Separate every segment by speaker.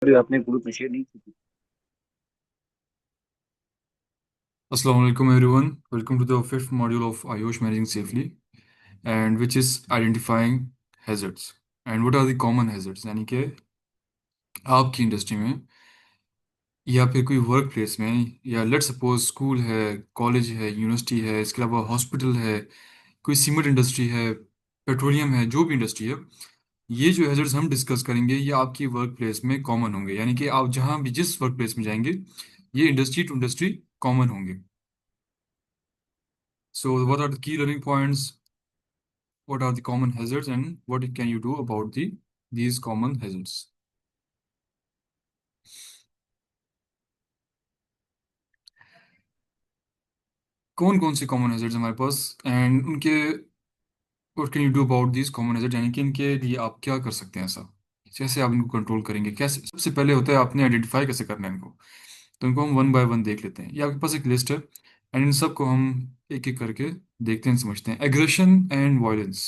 Speaker 1: जो आपने ग्रुप में शेयर नहीं की थी।
Speaker 2: Assalamu alaikum everyone. Welcome to the fifth module of IOSH Managing Safely, and which is identifying hazards. And what are the common hazards? यानी कि आपकी इंडस्ट्री में या फिर कोई वर्क प्लेस में या लेट सपोज स्कूल है, कॉलेज है, यूनिवर्सिटी है, इसके अलावा हॉस्पिटल है, कोई सीमेंट इंडस्ट्री है, पेट्रोलियम है, जो भी इंडस्ट्री है, ये जो हैजर्ड्स हम डिस्कस करेंगे ये आपकी वर्क प्लेस में कॉमन होंगे। यानी कि आप जहाँ भी जिस वर्क प्लेस में जाएंगे ये इंडस्ट्री टू इंडस्ट्री कॉमन होंगे। So what are the key learning points, what are the common hazards and what can you do about these common hazards? कौन कौन से कॉमन हैजर्ड्स हमारे पास एंड उनके what can you do about these common hazard, यानी कि इनके लिए आप क्या कर सकते हैं ऐसा, कैसे आप इनको कंट्रोल करेंगे, कैसे सबसे पहले होता है आपने आइडेंटिफाई कैसे करना है इनको। तो इनको हम वन बाय वन देख लेते हैं। ये आपके पास एक लिस्ट है एंड इन सबको हम एक एक करके देखते हैं, समझते हैं। Aggression and violence.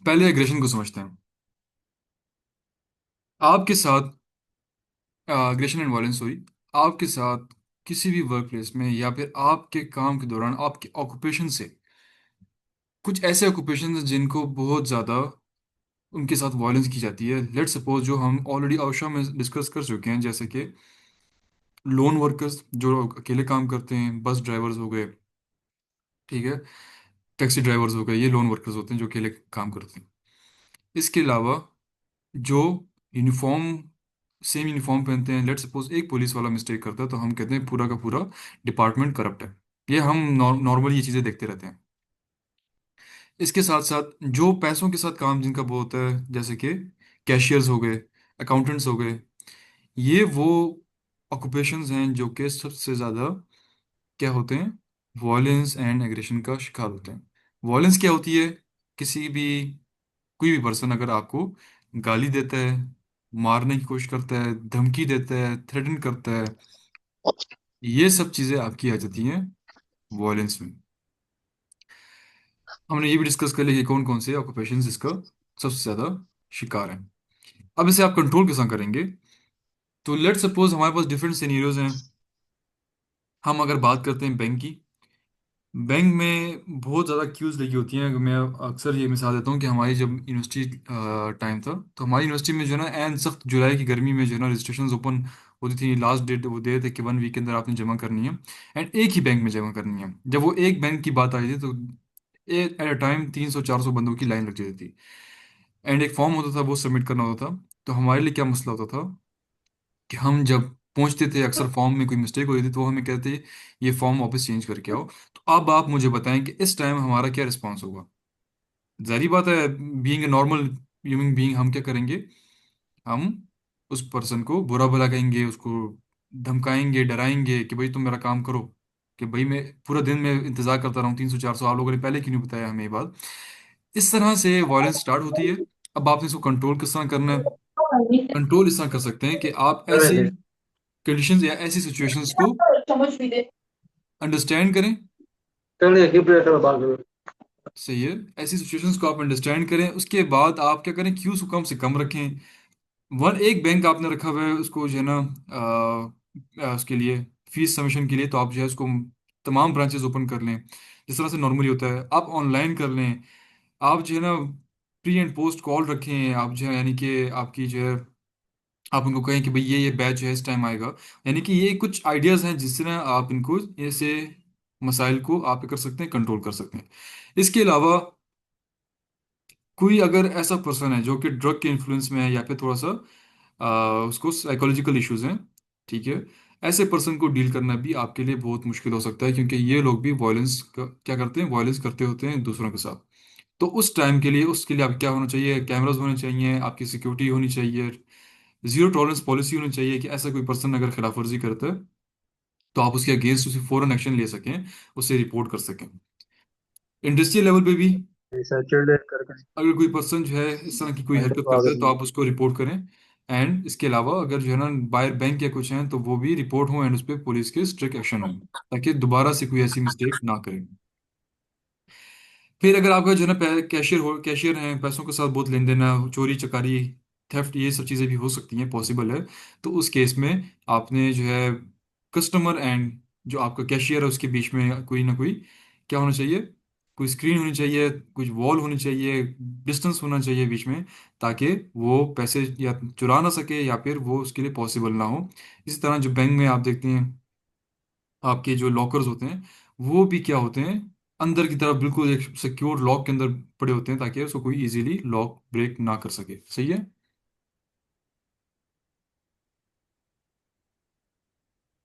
Speaker 2: पहले एग्रेशन को समझते हैं। आपके साथ एग्रेशन एंड वायलेंस हुई आपके साथ किसी भी वर्क प्लेस में या फिर आपके काम के दौरान आपके ऑक्यूपेशन से कुछ ऐसे ऑक्यूपेशन जिनको बहुत ज़्यादा उनके साथ वायलेंस की जाती है। लेट्स सपोज जो हम ऑलरेडी आउशा में डिस्कस कर चुके हैं, जैसे कि लोन वर्कर्स जो अकेले काम करते हैं, बस ड्राइवर्स हो गए, ठीक है, टैक्सी ड्राइवर्स हो गए, ये लोन वर्कर्स होते हैं जो अकेले काम करते हैं। इसके अलावा जो यूनिफॉर्म सेम यूनिफॉर्म पहनते हैं, लेट्स सपोज एक पुलिस वाला मिस्टेक करता है तो हम कहते हैं पूरा का पूरा डिपार्टमेंट करप्ट है। ये हम नॉर्मली ये चीज़ें देखते रहते हैं। इसके साथ साथ जो पैसों के साथ काम जिनका वो होता है, जैसे कि कैशियर्स हो गए, अकाउंटेंट्स हो गए, ये वो ऑक्यूपेशंस हैं जो कि सबसे ज़्यादा क्या होते हैं, वॉयलेंस एंड एग्रेशन का शिकार होते हैं। वॉयलेंस क्या होती है, किसी भी कोई भी पर्सन अगर आपको गाली देता है, मारने की कोशिश करता है, धमकी देता है, थ्रेटन करता है, ये सब चीज़ें आपकी आ जाती हैं वॉयलेंस में। हमने ये भी डिस्कस कर लिया कि कौन कौन से ऑक्यूपेशंस इसका सबसे ज़्यादा शिकार हैं। अब इसे आप कंट्रोल कैसे करेंगे? तो लेट सपोज हमारे पास डिफरेंट सिनेरियोज हैं। हम अगर बात करते हैं बैंक की, बैंक में बहुत ज़्यादा क्यूज लगी होती हैं। मैं अक्सर ये मिसाल देता हूँ कि हमारी जब यूनिवर्सिटी टाइम था तो हमारी यूनिवर्सिटी में जो है ना एन सख्त जुलाई की गर्मी में जो है ना रजिस्ट्रेशन ओपन होती थी। लास्ट डेट वो दे थे कि 1 वीक के अंदर आपने जमा करनी है एंड एक ही बैंक में जमा करनी है। जब वो एक बैंक की बात आई थी तो एट अ टाइम 300 400 बंदों की लाइन लग जाती थी एंड एक फॉर्म होता था वो सबमिट करना होता था। तो हमारे लिए क्या मसला होता था कि हम जब पहुंचते थे अक्सर फॉर्म में कोई मिस्टेक होती थी तो वो हमें कहते ये फॉर्म वापस चेंज करके आओ। तो अब आप मुझे बताएं कि इस टाइम हमारा क्या रिस्पॉन्स होगा। जाहिर बात है, being a normal human being हम क्या करेंगे, हम उस पर्सन को बुरा भला कहेंगे, उसको धमकाएंगे, डराएंगे कि भाई तुम मेरा काम करो, कि भाई मैं पूरा दिन में इंतजार करता रहा हूँ 300 400, आप लोगों ने पहले क्यों नहीं बताया हमें ये बात। इस तरह से वॉयलेंस स्टार्ट होती है। अब आपने इसको कंट्रोल किस तरह करना है? कंट्रोल इस तरह कर सकते हैं कि आप ऐसी कंडीशंस या ऐसी सिचुएशंस को अंडरस्टैंड करें। सही है, ऐसी सिचुएशंस को आप अंडरस्टैंड करें, उसके बाद आप क्या करें, क्यूज को कम से कम रखें। वन एक बैंक आपने रखा हुआ है उसको जो है ना उसके लिए फीस सबमिशन के लिए, तो आप जो है उसको तमाम ब्रांचेस ओपन कर लें जिस तरह से नॉर्मली होता है, आप ऑनलाइन कर लें। आप जो है ना प्री एंड पोस्ट कॉल रखें, आप जो है यानी कि आपकी जो है आप उनको कहें कि भाई ये बैच जो है इस टाइम आएगा। यानी कि ये कुछ आइडियाज़ हैं जिससे ना आप इनको ऐसे मसाइल को आप कर सकते हैं, कंट्रोल कर सकते हैं। इसके अलावा कोई अगर ऐसा पर्सन है जो कि ड्रग के इन्फ्लुएंस में है या फिर थोड़ा सा उसको साइकोलॉजिकल इश्यूज हैं, ठीक है, ऐसे पर्सन को डील करना भी आपके लिए बहुत मुश्किल हो सकता है क्योंकि ये लोग भी वॉयलेंस क्या करते हैं, वॉयलेंस करते होते हैं दूसरों के साथ। तो उस टाइम के लिए उसके लिए आप क्या होना चाहिए, कैमरास होने चाहिए, आपकी सिक्योरिटी होनी चाहिए, जीरो टॉलरेंस पॉलिसी होनी चाहिए कि ऐसा कोई पर्सन अगर खिलाफ वर्जी करता है तो आप उसके अगेंस्ट उसे फौरन एक्शन ले सकें, उसे रिपोर्ट कर सकें। इंडस्ट्रियल लेवल पे भी
Speaker 1: सैचरडे करके
Speaker 2: अगर कोई पर्सन जो है इस तरह की कोई
Speaker 1: मंडे
Speaker 2: हरकत
Speaker 1: को आ
Speaker 2: करता है तो
Speaker 1: गए।
Speaker 2: आप उसको रिपोर्ट करें। एंड इसके अलावा अगर जो है ना बाहर बैंक या कुछ हैं तो वो भी रिपोर्ट हो एंड उस पर पुलिस के स्ट्रिक्ट एक्शन हो ताकि दोबारा से कोई ऐसी मिस्टेक ना करें। फिर अगर आपका जो है ना कैशियर हो, कैशियर हैं, पैसों के साथ बहुत लेन देन है, चोरी चकारी, थेफ्ट, ये सब चीज़ें भी हो सकती हैं, पॉसिबल है। तो उस केस में आपने जो है कस्टमर एंड जो आपका कैशियर है उसके बीच में कोई ना कोई क्या होना चाहिए, कोई स्क्रीन होनी चाहिए, कुछ वॉल होनी चाहिए, डिस्टेंस होना चाहिए बीच में, ताकि वो पैसे या चुरा ना सके या फिर वो उसके लिए पॉसिबल ना हो। इसी तरह जो बैंक में आप देखते हैं आपके जो लॉकर्स होते हैं वो भी क्या होते हैं, अंदर की तरफ बिल्कुल एक सिक्योर लॉक के अंदर पड़े होते हैं ताकि उसको कोई इजीली लॉक ब्रेक ना कर सके। सही है।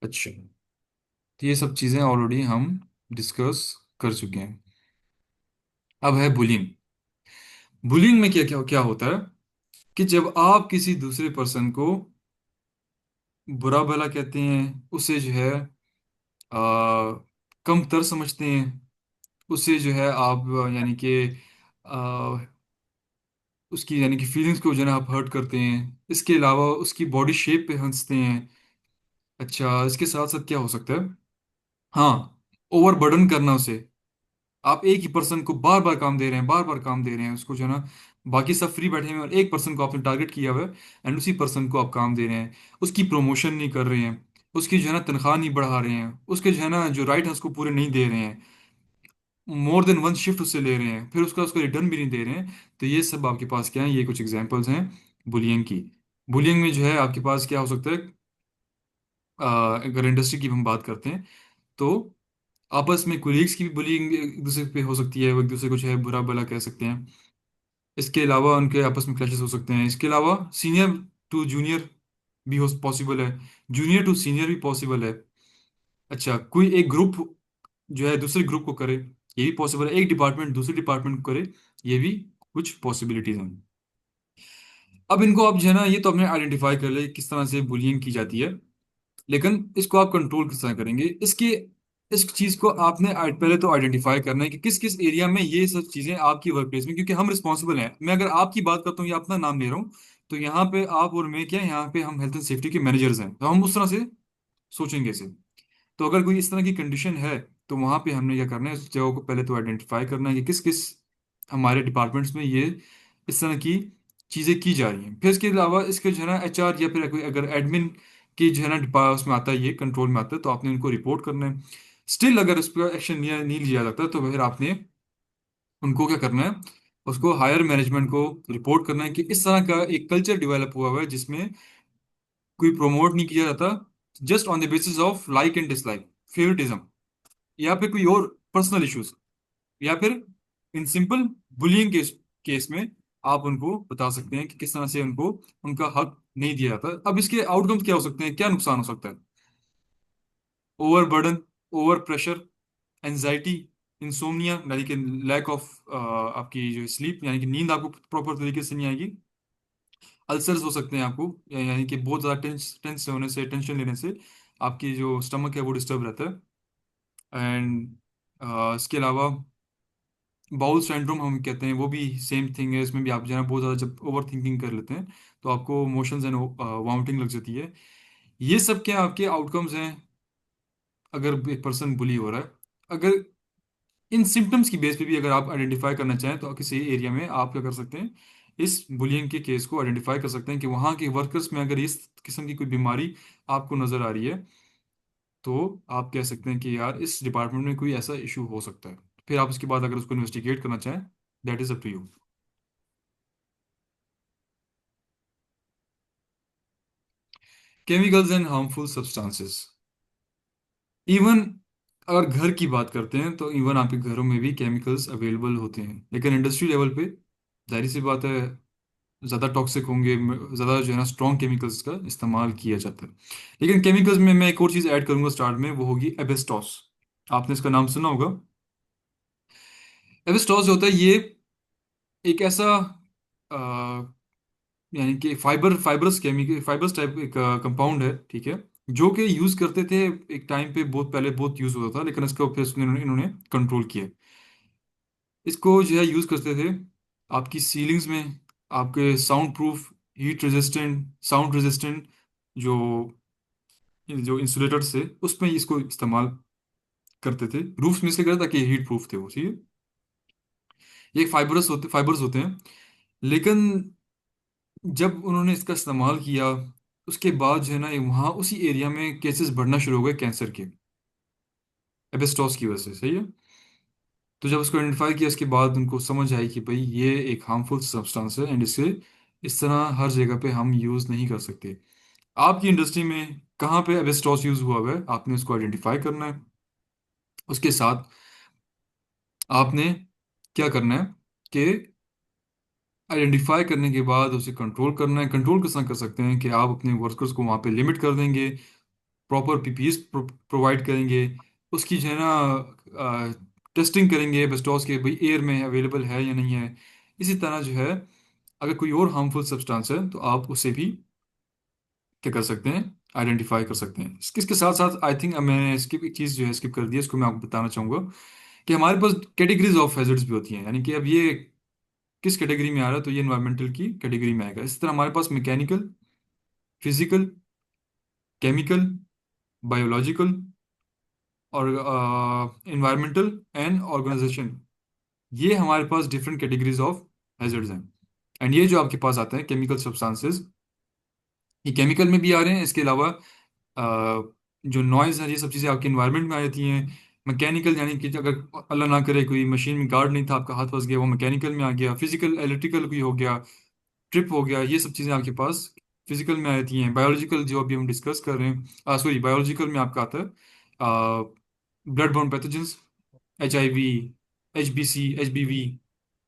Speaker 2: अच्छा, तो ये सब चीज़ें ऑलरेडी हम डिस्कस कर चुके हैं। अब है बुलिंग। बुलिंग में क्या क्या क्या होता है कि जब आप किसी दूसरे पर्सन को बुरा भला कहते हैं, उसे जो है कमतर समझते हैं, उसे जो है आप यानी कि आ, उसकी यानी कि फीलिंग्स को जो है ना आप हर्ट करते हैं, इसके अलावा उसकी बॉडी शेप पे हंसते हैं। अच्छा, इसके साथ साथ क्या हो सकता है, हाँ, ओवर बर्डन करना उसे। आप एक ही पर्सन को बार बार काम दे रहे हैं, बार बार काम दे रहे हैं उसको जो है ना, बाकी सब फ्री बैठे हैं और एक पर्सन को आपने टारगेट किया हुआ है, एंड उसी पर्सन को आप काम दे रहे हैं। उसकी प्रमोशन नहीं कर रहे हैं, उसकी जो है ना तनख्वाह नहीं बढ़ा रहे हैं, उसके जो है ना जो राइट है उसको पूरे नहीं दे रहे हैं, मोर देन वन शिफ्ट उससे ले रहे हैं, फिर उसका उसको रिटर्न भी नहीं दे रहे हैं। तो ये सब आपके पास क्या है, ये कुछ एग्जांपल्स हैं बुलियंग की। बुलियंग में जो है आपके पास क्या हो सकता है, अगर इंडस्ट्री की हम बात करते हैं तो आपस में कोलीग्स की भी बुलिंग एक दूसरे पे हो सकती है, वो एक दूसरे को जो है बुरा भला कह सकते हैं। इसके अलावा उनके आपस में क्लैशेस हो सकते हैं। इसके अलावा सीनियर टू जूनियर भी हो पॉसिबल है, जूनियर टू सीनियर भी पॉसिबल है। अच्छा, कोई एक ग्रुप जो है दूसरे ग्रुप को करे, ये भी पॉसिबल है। एक डिपार्टमेंट दूसरे डिपार्टमेंट को करे, ये भी कुछ पॉसिबिलिटीज हैं। अब इनको आप जो है ना, ये तो आपने आइडेंटिफाई कर लिया किस तरह से बुलिंग की जाती है, लेकिन इसको आप कंट्रोल किस तरह करेंगे, इसके इस चीज को आपने पहले तो आइडेंटिफाई करना है कि किस किस एरिया में ये सब चीजें आपकी वर्क प्लेस में, क्योंकि हम रिस्पॉन्सिबल हैं। मैं अगर आपकी बात करता हूँ या अपना नाम ले रहा हूँ, तो यहाँ पे आप और मैं क्या, यहाँ पे हम हेल्थ एंड सेफ्टी के मैनेजर्स हैं, तो हम उस तरह से सोचेंगे इसे। तो अगर कोई इस तरह की कंडीशन है, तो वहां पे हमने क्या करना है, उस जगह को पहले तो आइडेंटिफाई करना है कि किस किस हमारे डिपार्टमेंट्स में ये इस तरह की चीजें की जा रही हैं। फिर इसके अलावा इसके जो है ना एचआर या फिर कोई अगर एडमिन की जो है ना उसमें आता है, ये कंट्रोल में आता है, तो आपने उनको रिपोर्ट करना है। स्टिल अगर उस पर एक्शन नहीं लिया जाता, तो फिर आपने उनको क्या करना है, उसको हायर मैनेजमेंट को रिपोर्ट करना है कि इस तरह का एक कल्चर डेवलप हुआ हुआ है जिसमें कोई प्रमोट नहीं किया जाता just on the basis of like and dislike, favouritism, या फिर कोई और पर्सनल इश्यूज, या फिर इन सिंपल बुलिंग केस में आप उनको बता सकते हैं कि किस तरह से उनको उनका हक नहीं दिया जाता। अब इसके आउटकम्स क्या हो सकते हैं, क्या नुकसान हो सकता है, over burden, over pressure, anxiety, insomnia यानी कि लैक ऑफ आपकी जो स्लीप यानी कि नींद आपको प्रॉपर तरीके से नहीं आएगी। अल्सर्स हो सकते हैं आपको, यानी कि बहुत ज़्यादा टेंस होने से, टेंशन लेने से आपकी जो स्टमक है वो डिस्टर्ब रहता है। एंड इसके अलावा बाउल सिंड्रोम हम कहते हैं, वो भी सेम थिंग है। इसमें भी आप जो है ना बहुत ज़्यादा जब ओवर थिंकिंग कर लेते हैं, तो आपको मोशंस एंड वॉमिटिंग लग जाती है। ये सब क्या आपके आउटकम्स हैं अगर एक पर्सन बुली हो रहा है। अगर इन सिम्टम्स की बेस पे भी अगर आप आइडेंटिफाई करना चाहें, तो किसी एरिया में आप क्या कर सकते हैं, इस बुलियंग के केस को आइडेंटिफाई कर सकते हैं कि वहाँ के वर्कर्स में अगर इस किस्म की कोई बीमारी आपको नजर आ रही है, तो आप कह सकते हैं कि यार इस डिपार्टमेंट में कोई ऐसा इशू हो सकता है। फिर आप उसके बाद अगर उसको इन्वेस्टिगेट करना चाहें, that is up to you. Chemicals and harmful substances, even अगर घर की बात करते हैं तो इवन आपके घरों में भी केमिकल्स अवेलेबल होते हैं, लेकिन इंडस्ट्री लेवल पे जाहिर सी बात है ज़्यादा टॉक्सिक होंगे, ज़्यादा जो है ना स्ट्रॉन्ग केमिकल्स का इस्तेमाल किया जाता है। लेकिन केमिकल्स में मैं एक और चीज़ ऐड करूंगा स्टार्ट में, वो होगी एबेस्टॉस। आपने इसका नाम सुना होगा। एबेस्टॉस जो होता है ये एक ऐसा अ, यानी कि फाइबरस केमिकल, फाइबरस टाइप एक कंपाउंड है, ठीक है, जो कि यूज़ करते थे एक टाइम पे, बहुत पहले बहुत यूज़ होता था, लेकिन इसका फिर इन्होंने कंट्रोल किया। इसको जो है यूज़ करते थे आपकी सीलिंग्स में, आपके sound proof, heat resistant, sound resistant जो जो इंसुलेटर से उसमें इसको इस्तेमाल करते थे। रूफ्स में इसलिए करते ताकि हीट प्रूफ थे वो, ठीक है। ये फाइबर्स होते हैं, लेकिन जब उन्होंने इसका इस्तेमाल किया, उसके बाद जो है ना ये वहाँ उसी एरिया में केसेस बढ़ना शुरू हो गए कैंसर के, एबेस्टॉस की वजह से। सही है। तो जब उसको आइडेंटिफाई किया, उसके बाद उनको समझ आई कि भाई ये एक हार्मफुल सब्सटेंस है एंड इसे इस तरह हर जगह पे हम यूज़ नहीं कर सकते। आपकी इंडस्ट्री में कहाँ पे एबेस्टॉस यूज़ हुआ हुआ है, आपने उसको आइडेंटिफाई करना है। उसके साथ आपने क्या करना है कि आइडेंटिफाई करने के बाद उसे कंट्रोल करना है। कंट्रोल किस तरह कर सकते हैं कि आप अपने वर्कर्स को वहाँ पे लिमिट कर देंगे, प्रॉपर पीपीईज प्रोवाइड करेंगे, उसकी जो है ना टेस्टिंग करेंगे बेस्टॉस के, भाई एयर में अवेलेबल है या नहीं है। इसी तरह जो है अगर कोई और हार्मफुल सब्सटेंस है तो आप उसे भी क्या कर सकते हैं, आइडेंटिफाई कर सकते हैं। इसके साथ साथ आई थिंक मैंने स्किप एक चीज़ जो है स्किप कर दी है, इसको मैं आपको बताना चाहूँगा कि हमारे पास कैटेगरीज ऑफ हैजर्ड्स भी होती हैं, यानी कि अब ये किस कैटेगरी में आ रहा है, तो ये इन्वायरमेंटल की कैटेगरी में आएगा। इस तरह हमारे पास मैकेनिकल, फिजिकल, केमिकल, बायोलॉजिकल और इन्वायरमेंटल एंड ऑर्गेनाइजेशन, ये हमारे पास डिफरेंट कैटेगरीज ऑफ हैजर्ड्स हैं। एंड ये जो आपके पास आते हैं केमिकल सब्सटेंसेस, ये केमिकल में भी आ रहे हैं। इसके अलावा जो नॉइज है, ये सब चीज़ें आपके इन्वायरमेंट में आ जाती हैं। मैकेनिकल यानी कि अगर अल्लाह ना करे कोई मशीन में गार्ड नहीं था, आपका हाथ फंस गया, वो मैकेनिकल में आ गया। फिजिकल इलेक्ट्रिकल भी हो गया, ट्रिप हो गया, ये सब चीज़ें आपके पास फिजिकल में आ जाती हैं। बायोलॉजिकल जो अभी हम डिस्कस कर रहे हैं, सॉरी बायोलॉजिकल में आपका आता है blood born pathogens, HIV, HBC, HBV।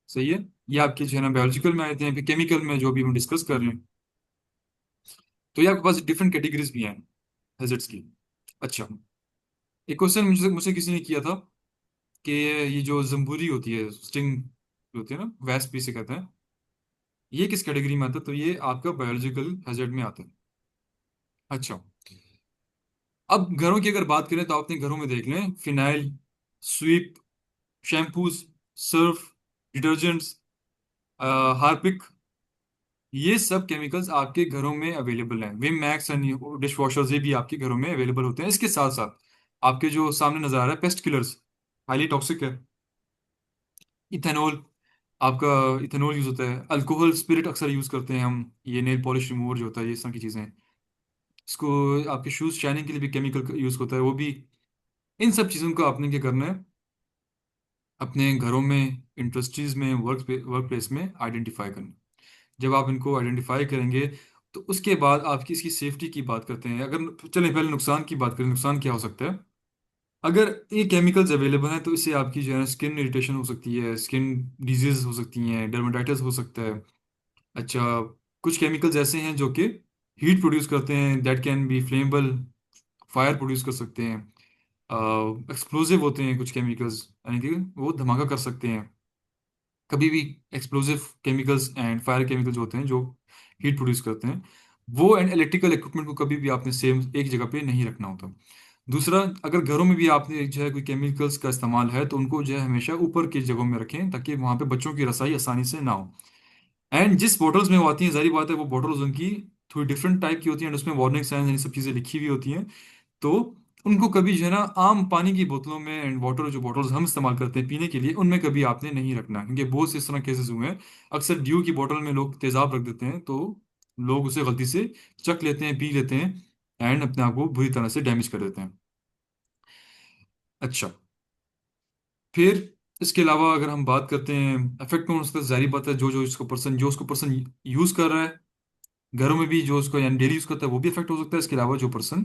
Speaker 2: सही है। ये आपके जो है ना बायोलॉजिकल में आते हैं। फिर केमिकल में जो अभी हम डिस्कस कर रहे हैं, तो ये आपके पास डिफरेंट कैटेगरीज भी हैं हैजर्ड्स की। अच्छा, एक क्वेश्चन मुझसे मुझसे किसी ने किया था कि ये जो जम्बूरी होती है, स्टिंग होती है ना, वैस्प भी से कहते हैं, ये किस कैटेगरी में आता है, तो ये आपका बायोलॉजिकल हैजर्ड में आता है। अच्छा, अब घरों की अगर बात करें तो आप अपने घरों में देख लें, phenyl, sweep, shampoos, surf, detergents, Harpic, ये सब केमिकल्स आपके घरों में अवेलेबल हैं। Vim max and dishwashers ये भी आपके घरों में अवेलेबल होते हैं। इसके साथ साथ आपके जो सामने नजर आ रहा है पेस्ट किलर्स, हाईली टॉक्सिक है। इथेनॉल, आपका इथेनॉल यूज होता है। अल्कोहल स्पिरिट अक्सर यूज करते हैं हम, ये नेल पॉलिश रिमूवर जो होता है, ये इस तरह की चीजें हैं। इसको आपके शूज शाइनिंग के लिए भी केमिकल यूज होता है वो भी। इन सब चीज़ों को आपने क्या करना है, अपने घरों में, इंडस्ट्रीज में, वर्क प्लेस में आइडेंटिफाई करना है। जब आप इनको आइडेंटिफाई करेंगे तो उसके बाद आपकी इसकी सेफ्टी की बात करते हैं। अगर चलें पहले नुकसान की बात करें, नुकसान क्या हो सकता है अगर ये केमिकल्स अवेलेबल हैं, तो इससे आपकी जो है स्किन इरिटेशन हो सकती है, स्किन डिजीज हो सकती हैं, डर्मेटाइटिस हो सकता है। अच्छा, कुछ केमिकल्स ऐसे हैं जो कि हीट प्रोड्यूस करते हैं, that can be flammable, fire produce कर सकते हैं। एक्सप्लोसिव होते हैं कुछ केमिकल्स, यानी कि वो धमाका कर सकते हैं कभी भी। Explosive chemicals and fire chemicals होते हैं जो हीट प्रोड्यूस करते हैं, वो एंड इलेक्ट्रिकल इक्विपमेंट को कभी भी आपने सेम एक जगह पे नहीं रखना होता। दूसरा, अगर घरों में भी आपने जो है कोई केमिकल्स का इस्तेमाल है, तो उनको जो है हमेशा ऊपर की जगहों में रखें ताकि वहाँ पे बच्चों की रसाई आसानी से ना हो। एंड जिस बॉटल्स में वो आती हैं, जारी बात है वो बॉटल्स उनकी थोड़ी डिफरेंट टाइप की होती हैं, एंड उसमें वार्निंग साइंस ये सब चीज़ें लिखी हुई होती हैं। तो उनको कभी जो है ना आम पानी की बोतलों में, एंड वाटर जो बॉटल्स हम इस्तेमाल करते हैं पीने के लिए, उनमें कभी आपने नहीं रखना, क्योंकि बहुत से इस तरह केसेस हुए हैं। अक्सर ड्यू की बोतल में लोग तेजाब रख देते हैं, तो लोग उसे गलती से चख लेते हैं, पी लेते हैं, एंड अपने आप को बुरी तरह से डैमेज कर देते हैं। अच्छा, फिर इसके अलावा अगर हम बात करते हैं इफेक्ट में, उसका जारी बात है जो उसको पर्सन यूज कर रहा है घरों में भी, जो उसको यानी डेली यूज करता है वो भी इफेक्ट हो सकता है। इसके अलावा जो पर्सन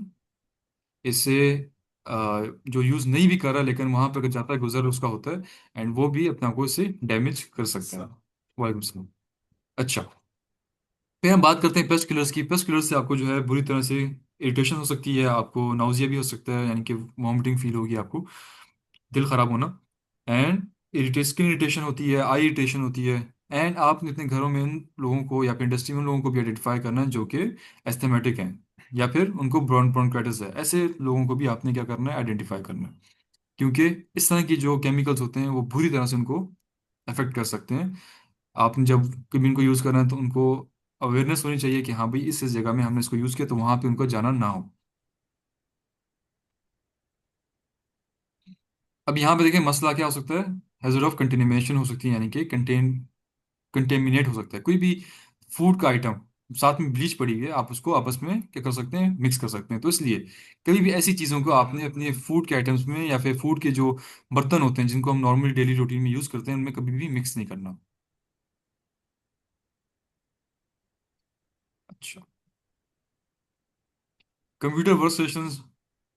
Speaker 2: इसे जो यूज नहीं भी कर रहा लेकिन वहां पर जाता है, गुजर उसका होता है, एंड वो भी अपने आप को इसे डैमेज कर सकता है। वालेकुम सलाम। अच्छा, फिर हम बात करते हैं पेस्ट किलर्स की। पेस्ट किलर से आपको जो है बुरी तरह से इरिटेशन हो सकती है, आपको नाउजिया भी हो सकता है, यानी कि वॉमिटिंग फील होगी आपको, दिल खराब होना, एंड स्किन इरिटेशन होती है, आई इरिटेशन होती है। एंड आपने अपने घरों में उन लोगों को या फिर इंडस्ट्री में उन लोगों को भी आइडेंटिफाई करना है जो कि एस्थमेटिक हैं, या फिर उनको ब्रोंकाइटिस है। ऐसे लोगों को भी आपने क्या करना है, आइडेंटिफाई करना है, क्योंकि इस तरह की जो केमिकल्स होते हैं वो बुरी तरह से उनको अफेक्ट कर सकते हैं। आपने जब कभी इनको यूज़ करना है तो उनको अवेयरनेस होनी चाहिए कि हाँ भाई इस जगह में हमने इसको यूज़ किया, तो वहाँ पे उनको जाना ना हो। अब यहाँ पे देखिए मसला क्या हो सकता है, हैजर्ड ऑफ कंटेमिनेशन हो सकती है, यानी कि कंटेमिनेट हो सकता है कोई भी फूड का आइटम साथ में ब्लीच पड़ी हुई है, आप उसको आपस में क्या कर सकते हैं, मिक्स कर सकते हैं। तो इसलिए कभी भी ऐसी चीज़ों को आपने अपने फूड के आइटम्स में या फिर फूड के जो बर्तन होते हैं जिनको हम नॉर्मल डेली रूटीन में यूज़ करते हैं उनमें कभी भी मिक्स नहीं करना। अच्छा, कंप्यूटर वर्क स्टेशन,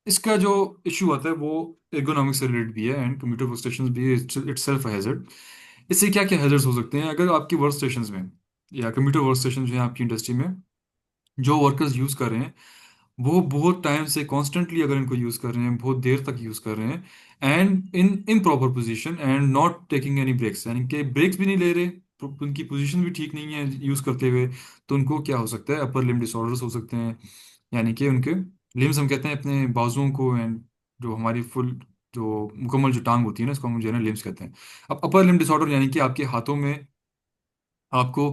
Speaker 2: इसका जो इशू आता है वो एर्गोनॉमिक्स से रिलेटेड भी है, एंड कंप्यूटर वर्क स्टेशन भी इटसेल्फ हैजर्ड। इससे क्या क्या हैजर्ड्स हो सकते हैं अगर आपकी वर्क स्टेशन में या कंप्यूटर वर्क स्टेशन जो है आपकी इंडस्ट्री में जो वर्कर्स यूज़ कर रहे हैं वो बहुत टाइम से कॉन्स्टेंटली अगर इनको यूज़ कर रहे हैं, बहुत देर तक यूज़ कर रहे हैं, and in in proper position and not taking any breaks, यानी कि ब्रेक्स भी नहीं ले रहे, उनकी पोजीशन भी ठीक नहीं है यूज़ करते हुए, तो उनको क्या हो सकता है, अपर लिम्ब डिसऑर्डर्स हो सकते हैं। यानी कि उनके लिम्स हम कहते हैं अपने बाजुओं को, एंड जो हमारी फुल जो मुकम्मल जो टांग होती है ना इसको हम जो है ना लिम्स कहते हैं। अब अपर लिम्ब डिसऑर्डर यानी कि आपके हाथों में आपको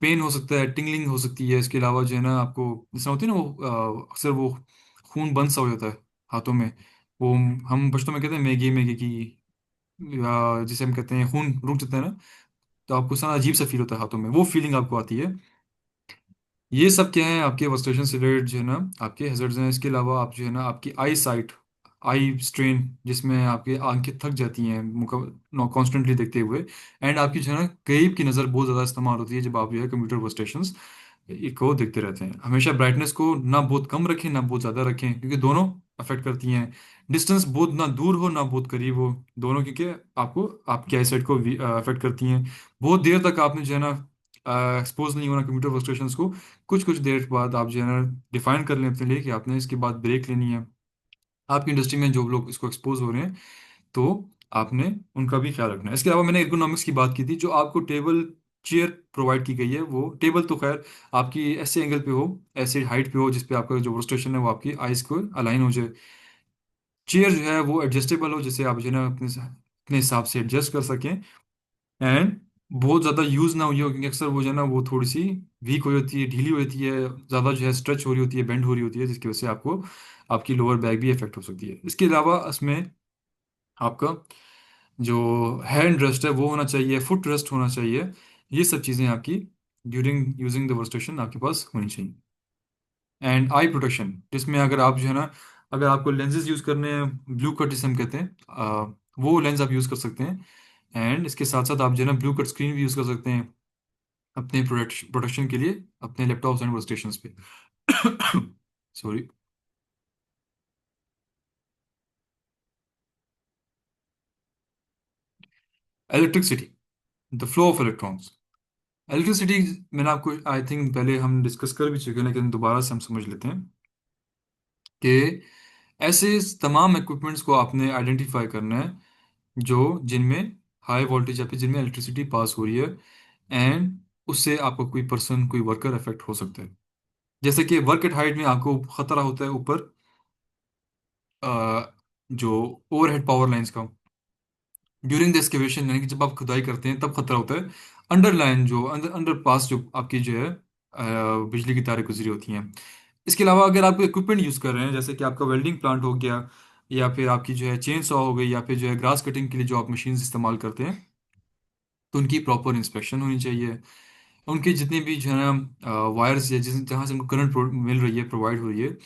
Speaker 2: पेन हो सकता है, टिंगलिंग हो सकती है, इसके अलावा जो है ना आपको जैसा होती है ना वो अक्सर वो खून बंद सा हो जाता है हाथों में, वो हम पश्तो में कहते हैं मैगी मैगी की, या जिसे हम कहते हैं खून रुक जाता है ना, तो आपको सा अजीब सा फील होता है हाथों में, वो फीलिंग आपको आती है। ये सब क्या है आपके फ्रस्ट्रेशन से रिलेटेड जो है ना आपके हैजर्ड्स हैं। इसके अलावा आप जो है ना आपकी आई साइट, आई स्ट्रेन जिसमें आपकी आंखें थक जाती हैं कॉन्स्टेंटली देखते हुए, एंड आपकी जो है ना करीब की नज़र बहुत ज़्यादा इस्तेमाल होती है जब आप जो है कंप्यूटर वर्कस्टेशंस को देखते रहते हैं। हमेशा ब्राइटनेस को ना बहुत कम रखें ना बहुत ज़्यादा रखें क्योंकि दोनों अफेक्ट करती हैं। डिस्टेंस बहुत ना दूर हो ना बहुत करीब हो, दोनों क्योंकि आपको आपकी आई साइट को अफेक्ट करती हैं। बहुत देर तक आपने जो है ना एक्सपोज नहीं होना कंप्यूटर फ्रस्ट्रेशंस को। कुछ कुछ देर बाद आप जो है ना डिफाइन कर लें अपने लिए कि आपने इसके बाद ब्रेक लेनी है। आपकी इंडस्ट्री में जो लोग इसको एक्सपोज हो रहे हैं तो आपने उनका भी ख्याल रखना है। इसके अलावा मैंने एर्गोनॉमिक्स की बात की थी, जो आपको टेबल चेयर प्रोवाइड की गई है, वो टेबल तो खैर आपकी ऐसे एंगल पे हो, ऐसे हाइट पे हो जिस पे आपका जो वर्कस्टेशन है वो आपकी आइज को अलाइन हो जाए। चेयर जो है वो एडजस्टेबल हो, जिसे आप जो है ना अपने हिसाब से एडजस्ट कर सकें, एंड बहुत ज़्यादा यूज़ ना हुई हो क्योंकि अक्सर वो जो है ना वो थोड़ी सी वीक हो जाती है, ढीली हो जाती है, ज़्यादा जो है स्ट्रेच हो रही होती है, बेंड हो रही होती है, जिसकी वजह से आपको आपकी लोअर बैक भी इफेक्ट हो सकती है। इसके अलावा इसमें आपका जो हैंड रेस्ट है वो होना चाहिए, फुट रेस्ट होना चाहिए। ये सब चीज़ें आपकी ड्यूरिंग यूजिंग द वर्कस्टेशन आपके पास होनी चाहिए। एंड आई प्रोटेक्शन जिसमें अगर आप जो है ना अगर आपको लेंसेज यूज़ करने हैं, ब्लू कट जिसे हम कहते हैं, वो लेंस आप यूज़ कर सकते हैं। एंड इसके साथ साथ आप जो है ना ब्लू कट स्क्रीन भी यूज़ कर सकते हैं अपने प्रोटेक्शन के लिए अपने लैपटॉप्स एंड वर्कस्टेशंस पे। Sorry. Electricity, the flow of electrons. Electricity मैंने आपको आई थिंक पहले हम डिस्कस कर भी चुके हैं लेकिन दोबारा से हम समझ लेते हैं कि ऐसे तमाम इक्विपमेंट्स को आपने आइडेंटिफाई करना है जो जिनमें हाई वोल्टेज या फिर जिनमें इलेक्ट्रिसिटी पास हो रही है, एंड उससे आपका कोई पर्सन कोई वर्कर अफेक्ट हो सकता है। जैसे कि वर्क एट हाइट में आपको खतरा होता है ऊपर जो ओवरहेड पावर लाइंस का, ड्यूरिंग द एक्सकेवेशन यानी कि जब आप खुदाई करते हैं तब खतरा होता है। अंडरलाइन जो अंडर पास जो आपकी जो है बिजली की तारें गुजरी होती हैं। इसके अलावा अगर आप इक्विपमेंट यूज़ कर रहे हैं जैसे कि आपका वेल्डिंग प्लांट हो गया, या फिर आपकी जो है चेन सॉ हो गई, या फिर जो है ग्रास कटिंग के लिए जो आप मशीन इस्तेमाल करते हैं, तो उनकी प्रॉपर इंस्पेक्शन होनी चाहिए। उनके जितने भी जो है ना वायर्स या जिस जहाँ से उनको करंट मिल रही है, प्रोवाइड हो रही है,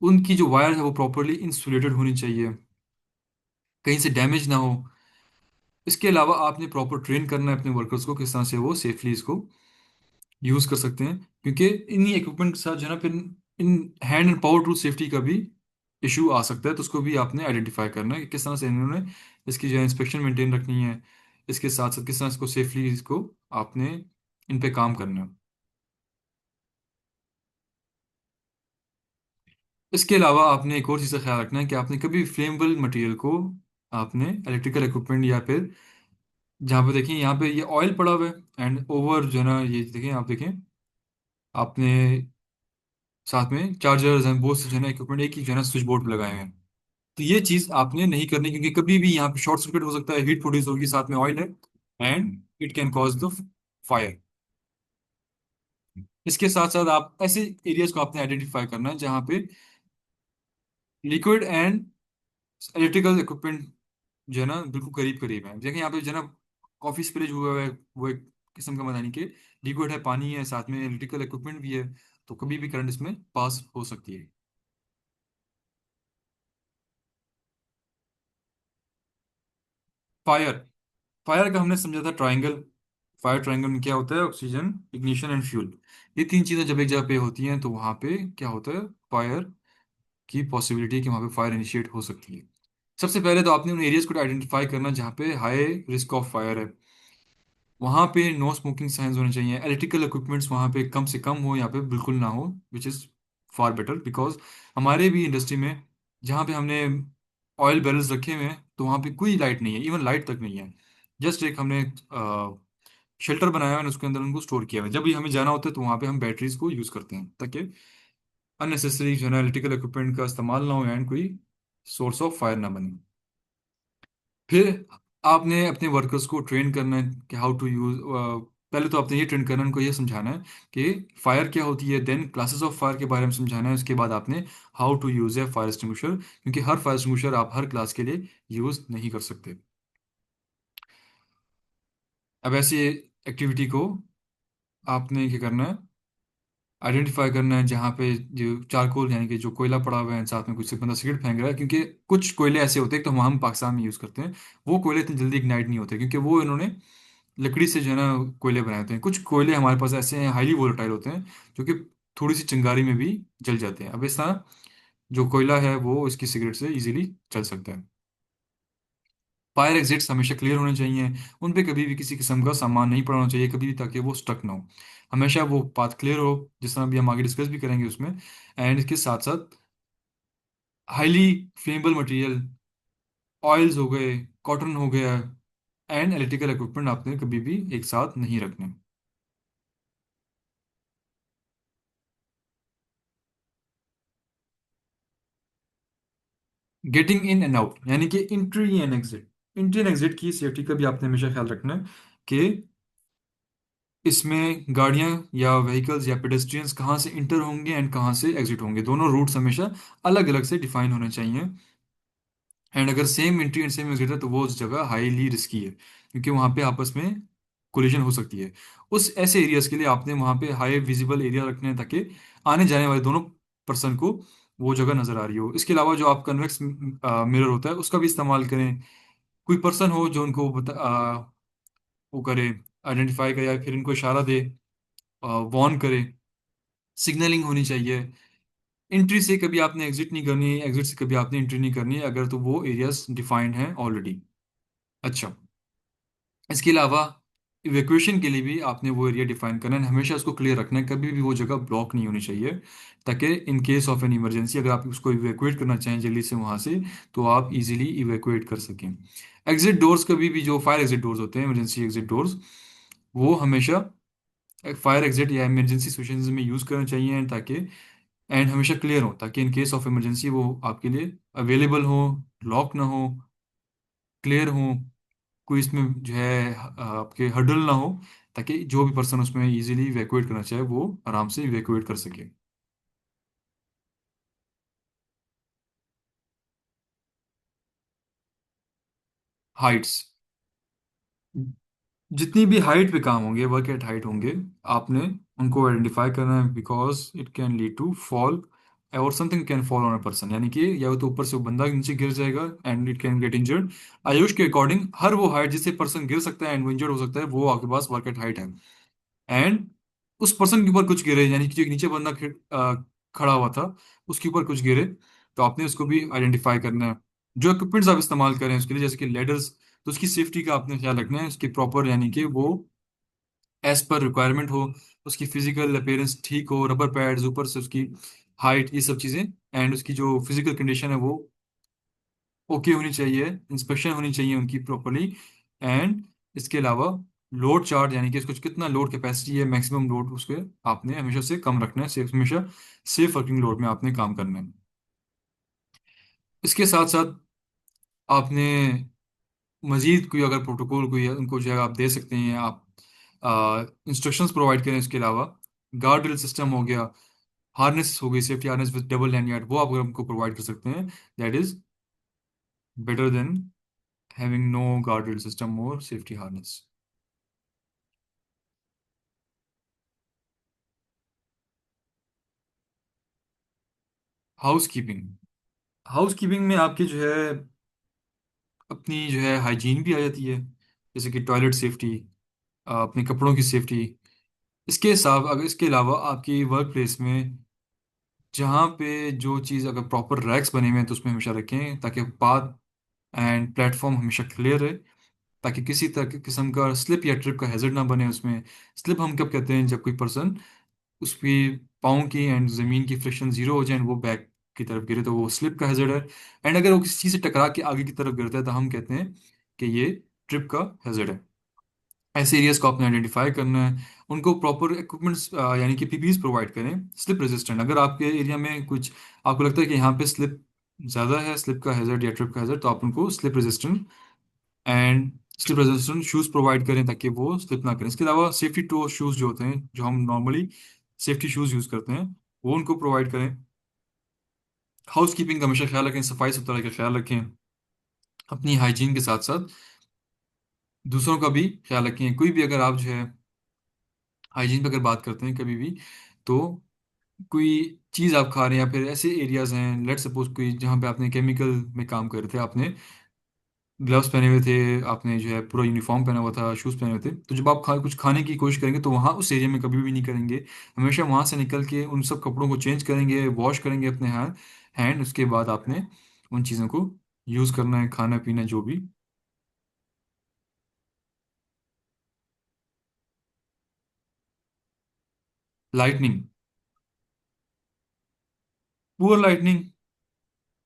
Speaker 2: उनकी जो वायर है वो प्रॉपरली इंसुलेटेड होनी चाहिए, कहीं से डैमेज ना हो। इसके अलावा आपने प्रॉपर ट्रेन करना है अपने वर्कर्स को किस तरह से वो सेफली इसको यूज़ कर सकते हैं, क्योंकि इन्हीं इक्विपमेंट के साथ जो है ना फिर in hand and power to safety का भी इशू आ सकता है, तो उसको भी आपने आइडेंटिफाई करना है कि किस तरह से इन्होंने इसकी जो है इंस्पेक्शन मेंटेन रखनी है, इसके साथ साथ किस तरह इसको सेफली इसको आपने इन पे काम करना है। इसके अलावा आपने एक और चीज़ का ख्याल रखना है कि आपने कभी फ्लेमेबल मटेरियल को आपने इलेक्ट्रिकल इक्विपमेंट या फिर जहाँ पे देखें यहाँ पे ये ऑयल पड़ा हुआ है एंड ओवर जो है ना ये देखें आप देखें आपने साथ में चार्जर्स हैं, बहुत से जो है ना इक्विपमेंट एक ही जो है ना स्विच बोर्ड पे लगाए हैं। तो ये चीज़ आपने नहीं करनी क्योंकि कभी भी यहाँ पे शॉर्ट सर्किट हो सकता है, हीट प्रोड्यूस होगी, साथ में ऑयल है, and it can cause the fire. इसके साथ साथ आप ऐसे एरियाज को आपने आइडेंटिफाई करना है जहाँ पे लिक्विड एंड इलेक्ट्रिकल इक्विपमेंट जो है ना बिल्कुल करीब करीब है। देखिए यहाँ पे जो है ना कॉफी स्पिलेज हुआ है, वो एक किस्म का, यानी कि लिक्विड है, पानी है, साथ में इलेक्ट्रिकल इक्विपमेंट भी है, तो कभी भी करंट इसमें पास हो सकती है। फायर, फायर का हमने समझा था ट्रायंगल। फायर ट्रायंगल में क्या होता है? Oxygen, ignition and fuel. ये तीन चीजें जब एक जगह पे होती हैं तो वहां पे क्या होता है? फायर की पॉसिबिलिटी कि वहां पे फायर इनिशिएट हो सकती है। सबसे पहले तो आपने उन एरियाज को आइडेंटिफाई करना जहाँ पे हाई रिस्क ऑफ फायर है। वहां पे नो स्मोकिंग साइंस होने चाहिए, इलेक्ट्रिकल इक्विपमेंट्स वहां पे कम से कम हो या पे बिल्कुल ना हो, which is far better. Because हमारे भी इंडस्ट्री में जहाँ पे हमने ऑयल बैरल्स रखे हुए हैं तो वहाँ पे कोई लाइट नहीं है, इवन लाइट तक नहीं है। जस्ट एक हमने शेल्टर बनाया हुआ है, उसके अंदर उनको स्टोर किया हुआ है। जब भी हमें जाना होता है तो वहाँ पे हम बैटरीज को यूज करते हैं ताकि अननेसेसरी जो है ना इलेक्ट्रिकल इक्विपमेंट का इस्तेमाल ना हो एंड कोई सोर्स ऑफ फायर ना बने। फिर आपने अपने वर्कर्स को ट्रेन करना है कि हाउ टू यूज। पहले तो आपने ये ट्रेन करना है, उनको ये समझाना है कि फायर क्या होती है, देन क्लासेस ऑफ फायर के बारे में समझाना है। उसके बाद आपने how to use a fire extinguisher, क्योंकि हर फायर एक्सटिंग्विशर आप हर क्लास के लिए यूज नहीं कर सकते। अब ऐसी एक्टिविटी को आपने क्या करना है? आइडेंटिफाई करना है जहाँ पे जो चारकोल यानी कि जो कोयला पड़ा हुआ है, साथ में कुछ बंदा सिगरेट फेंक रहा है। क्योंकि कुछ कोयले ऐसे होते हैं तो हम पाकिस्तान में यूज़ करते हैं, वो कोयले इतनी जल्दी इग्नाइट नहीं होते क्योंकि वो इन्होंने लकड़ी से जो है ना कोयले बनाए होते हैं। कुछ कोयले हमारे पास ऐसे हैं, हाईली वोलेटाइल होते हैं, जो कि थोड़ी सी चिंगारी में भी जल जाते हैं। अब इस तरह जो कोयला है वो इसकी सिगरेट से इजीली चल सकता है। फायर एग्जिट्स हमेशा क्लियर होने चाहिए, उन पे कभी भी किसी किस्म का सामान नहीं पड़ना चाहिए कभी भी, ताकि वो स्टक ना हो। हमेशा वो पाथ क्लियर हो, जिस तरह भी हम आगे डिस्कस भी करेंगे उसमें। एंड इसके साथ साथ हाईली फ्लेमेबल मटेरियल, ऑयल्स हो गए, कॉटन हो गया, एंड इलेक्ट्रिकल इक्विपमेंट आपने कभी भी एक साथ नहीं रखने। गेटिंग इन एंड आउट यानी कि entry and exit. Entry and exit की सेफ्टी का भी आपने हमेशा ख्याल रखना है कि इसमें गाड़ियां या व्हीकल्स या पेडेस्ट्रियंस कहाँ से इंटर होंगे एंड कहाँ से एग्जिट होंगे, दोनों रूट्स हमेशा अलग अलग से डिफाइन होने चाहिए। एंड अगर same entry and same exit है तो वो उस जगह हाईली रिस्की है, क्योंकि वहाँ पे आपस में कोलिजन हो सकती है। उस ऐसे एरियाज के लिए आपने वहाँ पे हाई विजिबल एरिया रखने हैं ताकि आने जाने वाले दोनों पर्सन को वो जगह नजर आ रही हो। इसके अलावा जो आप कन्वेक्स मिरर होता है उसका भी इस्तेमाल करें। कोई पर्सन हो जो उनको वो करे, आइडेंटिफाई करे या फिर इनको इशारा दे, वार्न करे। सिग्नलिंग होनी चाहिए। एंट्री से कभी आपने एग्जिट नहीं करनी है, एग्जिट से कभी आपने एंट्री नहीं करनी है, अगर तो वो एरियाज डिफाइंड हैं ऑलरेडी। अच्छा, इसके अलावा इवैक्यूएशन के लिए भी आपने वो एरिया डिफाइन करना है, हमेशा उसको क्लियर रखना है, कभी भी वो जगह ब्लॉक नहीं होनी चाहिए, ताकि in case of an emergency अगर आप उसको इवैक्यूएट करना चाहें जल्दी से वहां से, तो आप इजीली इवैक्यूएट कर सकें। एग्जिट डोर्स कभी भी, जो फायर एग्जिट डोर्स होते हैं, इमरजेंसी एग्जिट डोर्स, वो हमेशा फायर एग्जिट या इमरजेंसी सिचुएशंस में यूज करना चाहिए, ताकि एंड हमेशा क्लियर हो, ताकि इन केस ऑफ इमरजेंसी वो आपके लिए अवेलेबल हो, लॉक ना हो, क्लियर हो, कोई इसमें जो है आपके हर्डल ना हो, ताकि जो भी पर्सन उसमें इजीली इवैक्यूएट करना चाहे वो आराम से इवैक्यूएट कर सके। हाइट्स, जितनी भी हाइट पे काम होंगे, वर्क एट हाइट होंगे, आपने उनको आइडेंटिफाई करना है, because it can lead to fall और something can fall on a person, यानी कि या तो ऊपर से वो बंदा नीचे गिर जाएगा and it can get injured. Ayush के अकॉर्डिंग हर वो हाइट जिससे पर्सन गिर सकता है एंड वो इंजर्ड हो सकता है, वो आपके पास वर्क एट हाइट है। एंड उस पर्सन के ऊपर कुछ गिरे, यानी कि जो एक नीचे बंदा खड़ा हुआ था उसके ऊपर कुछ गिरे, तो आपने उसको भी आइडेंटिफाई करना है। जो इक्विपमेंट्स आप इस्तेमाल करें उसके लिए, जैसे कि लेडर्स, तो उसकी सेफ्टी का आपने ख्याल रखना है, उसकी प्रॉपर यानी कि वो एज पर रिक्वायरमेंट हो, उसकी फिजिकल अपीयरेंस ठीक हो, रबर पैड्स, ऊपर से उसकी हाइट, ये सब चीज़ें, एंड उसकी जो फिजिकल कंडीशन है वो ओके होनी चाहिए, इंस्पेक्शन होनी चाहिए उनकी प्रॉपरली। एंड इसके अलावा लोड चार्ज, यानी कि इसको कितना लोड कैपेसिटी है, मैक्सिमम लोड उसके आपने हमेशा से कम रखना है, सेफ हमेशा सेफ वर्किंग लोड में आपने काम करना है। इसके साथ साथ आपने मजीद कोई अगर प्रोटोकॉल कोई है उनको जो है आप दे सकते हैं, आप इंस्ट्रक्शंस प्रोवाइड करें। इसके अलावा गार्ड ड्रिल सिस्टम हो गया, हार्नेस हो गई, safety harness with double lanyard, वो आप अगर हमको प्रोवाइड कर सकते हैं, that is better than having no guard drill system और safety harness. House keeping. House keeping में आपकी जो है अपनी जो है हाइजीन भी आ जाती है, जैसे कि टॉयलेट सेफ्टी, अपने कपड़ों की सेफ्टी। इसके साथ अगर इसके अलावा आपकी वर्क प्लेस में जहाँ पे जो चीज़ अगर प्रॉपर रैक्स बने हुए हैं तो उसमें हमेशा रखें, ताकि पाथ एंड प्लेटफॉर्म हमेशा क्लियर रहे, ताकि किसी तरह के किस्म का स्लिप या ट्रिप का हैजर्ड ना बने उसमें। स्लिप हम कब कहते हैं, जब कोई पर्सन उसकी पाँव की एंड ज़मीन की फ्रिक्शन जीरो हो जाए and वो बैक की तरफ गिरे तो वो स्लिप का हैजर्ड है। एंड अगर वो किसी चीज़ से टकरा के आगे की तरफ गिरता है तो हम कहते हैं कि ये ट्रिप का हैजर्ड है। ऐसे एरियाज को आपने आइडेंटिफाई करना है, उनको प्रॉपर इक्विपमेंट्स यानी कि पीपीईज प्रोवाइड करें स्लिप रेजिस्टेंट। अगर आपके एरिया में कुछ आपको लगता है कि यहाँ पे स्लिप ज़्यादा है, स्लिप का हैजर्ड या ट्रिप का हैजर्ड, तो आप उनको and slip resistant shoes provide करें ताकि वो स्लिप ना करें। इसके अलावा सेफ्टी टो शूज़ जो होते हैं, जो हम नॉर्मली सेफ्टी शूज़ यूज़ करते हैं, वो उनको प्रोवाइड करें। हाउस कीपिंग का हमेशा ख्याल रखें, सफाई सुथराई का ख्याल रखें, अपनी हाइजीन के साथ साथ दूसरों का भी ख्याल रखें। कोई भी अगर आप जो है हाइजीन पे अगर बात करते हैं कभी भी, तो कोई चीज़ आप खा रहे हैं या फिर ऐसे एरियाज हैं, लेट सपोज कोई जहाँ पे आपने केमिकल में काम कर रहे थे, आपने ग्लव्स पहने हुए थे, आपने जो है पूरा यूनिफॉर्म पहना हुआ था, शूज़ पहने हुए थे, तो जब आप कुछ खाने की कोशिश करेंगे तो वहाँ उस एरिया में कभी भी नहीं करेंगे। हमेशा वहाँ से निकल के उन सब कपड़ों को चेंज करेंगे, वॉश करेंगे अपने हाथ हैंड, उसके बाद आपने उन चीज़ों को यूज़ करना है, खाना पीना जो भी। Lightning, poor lightning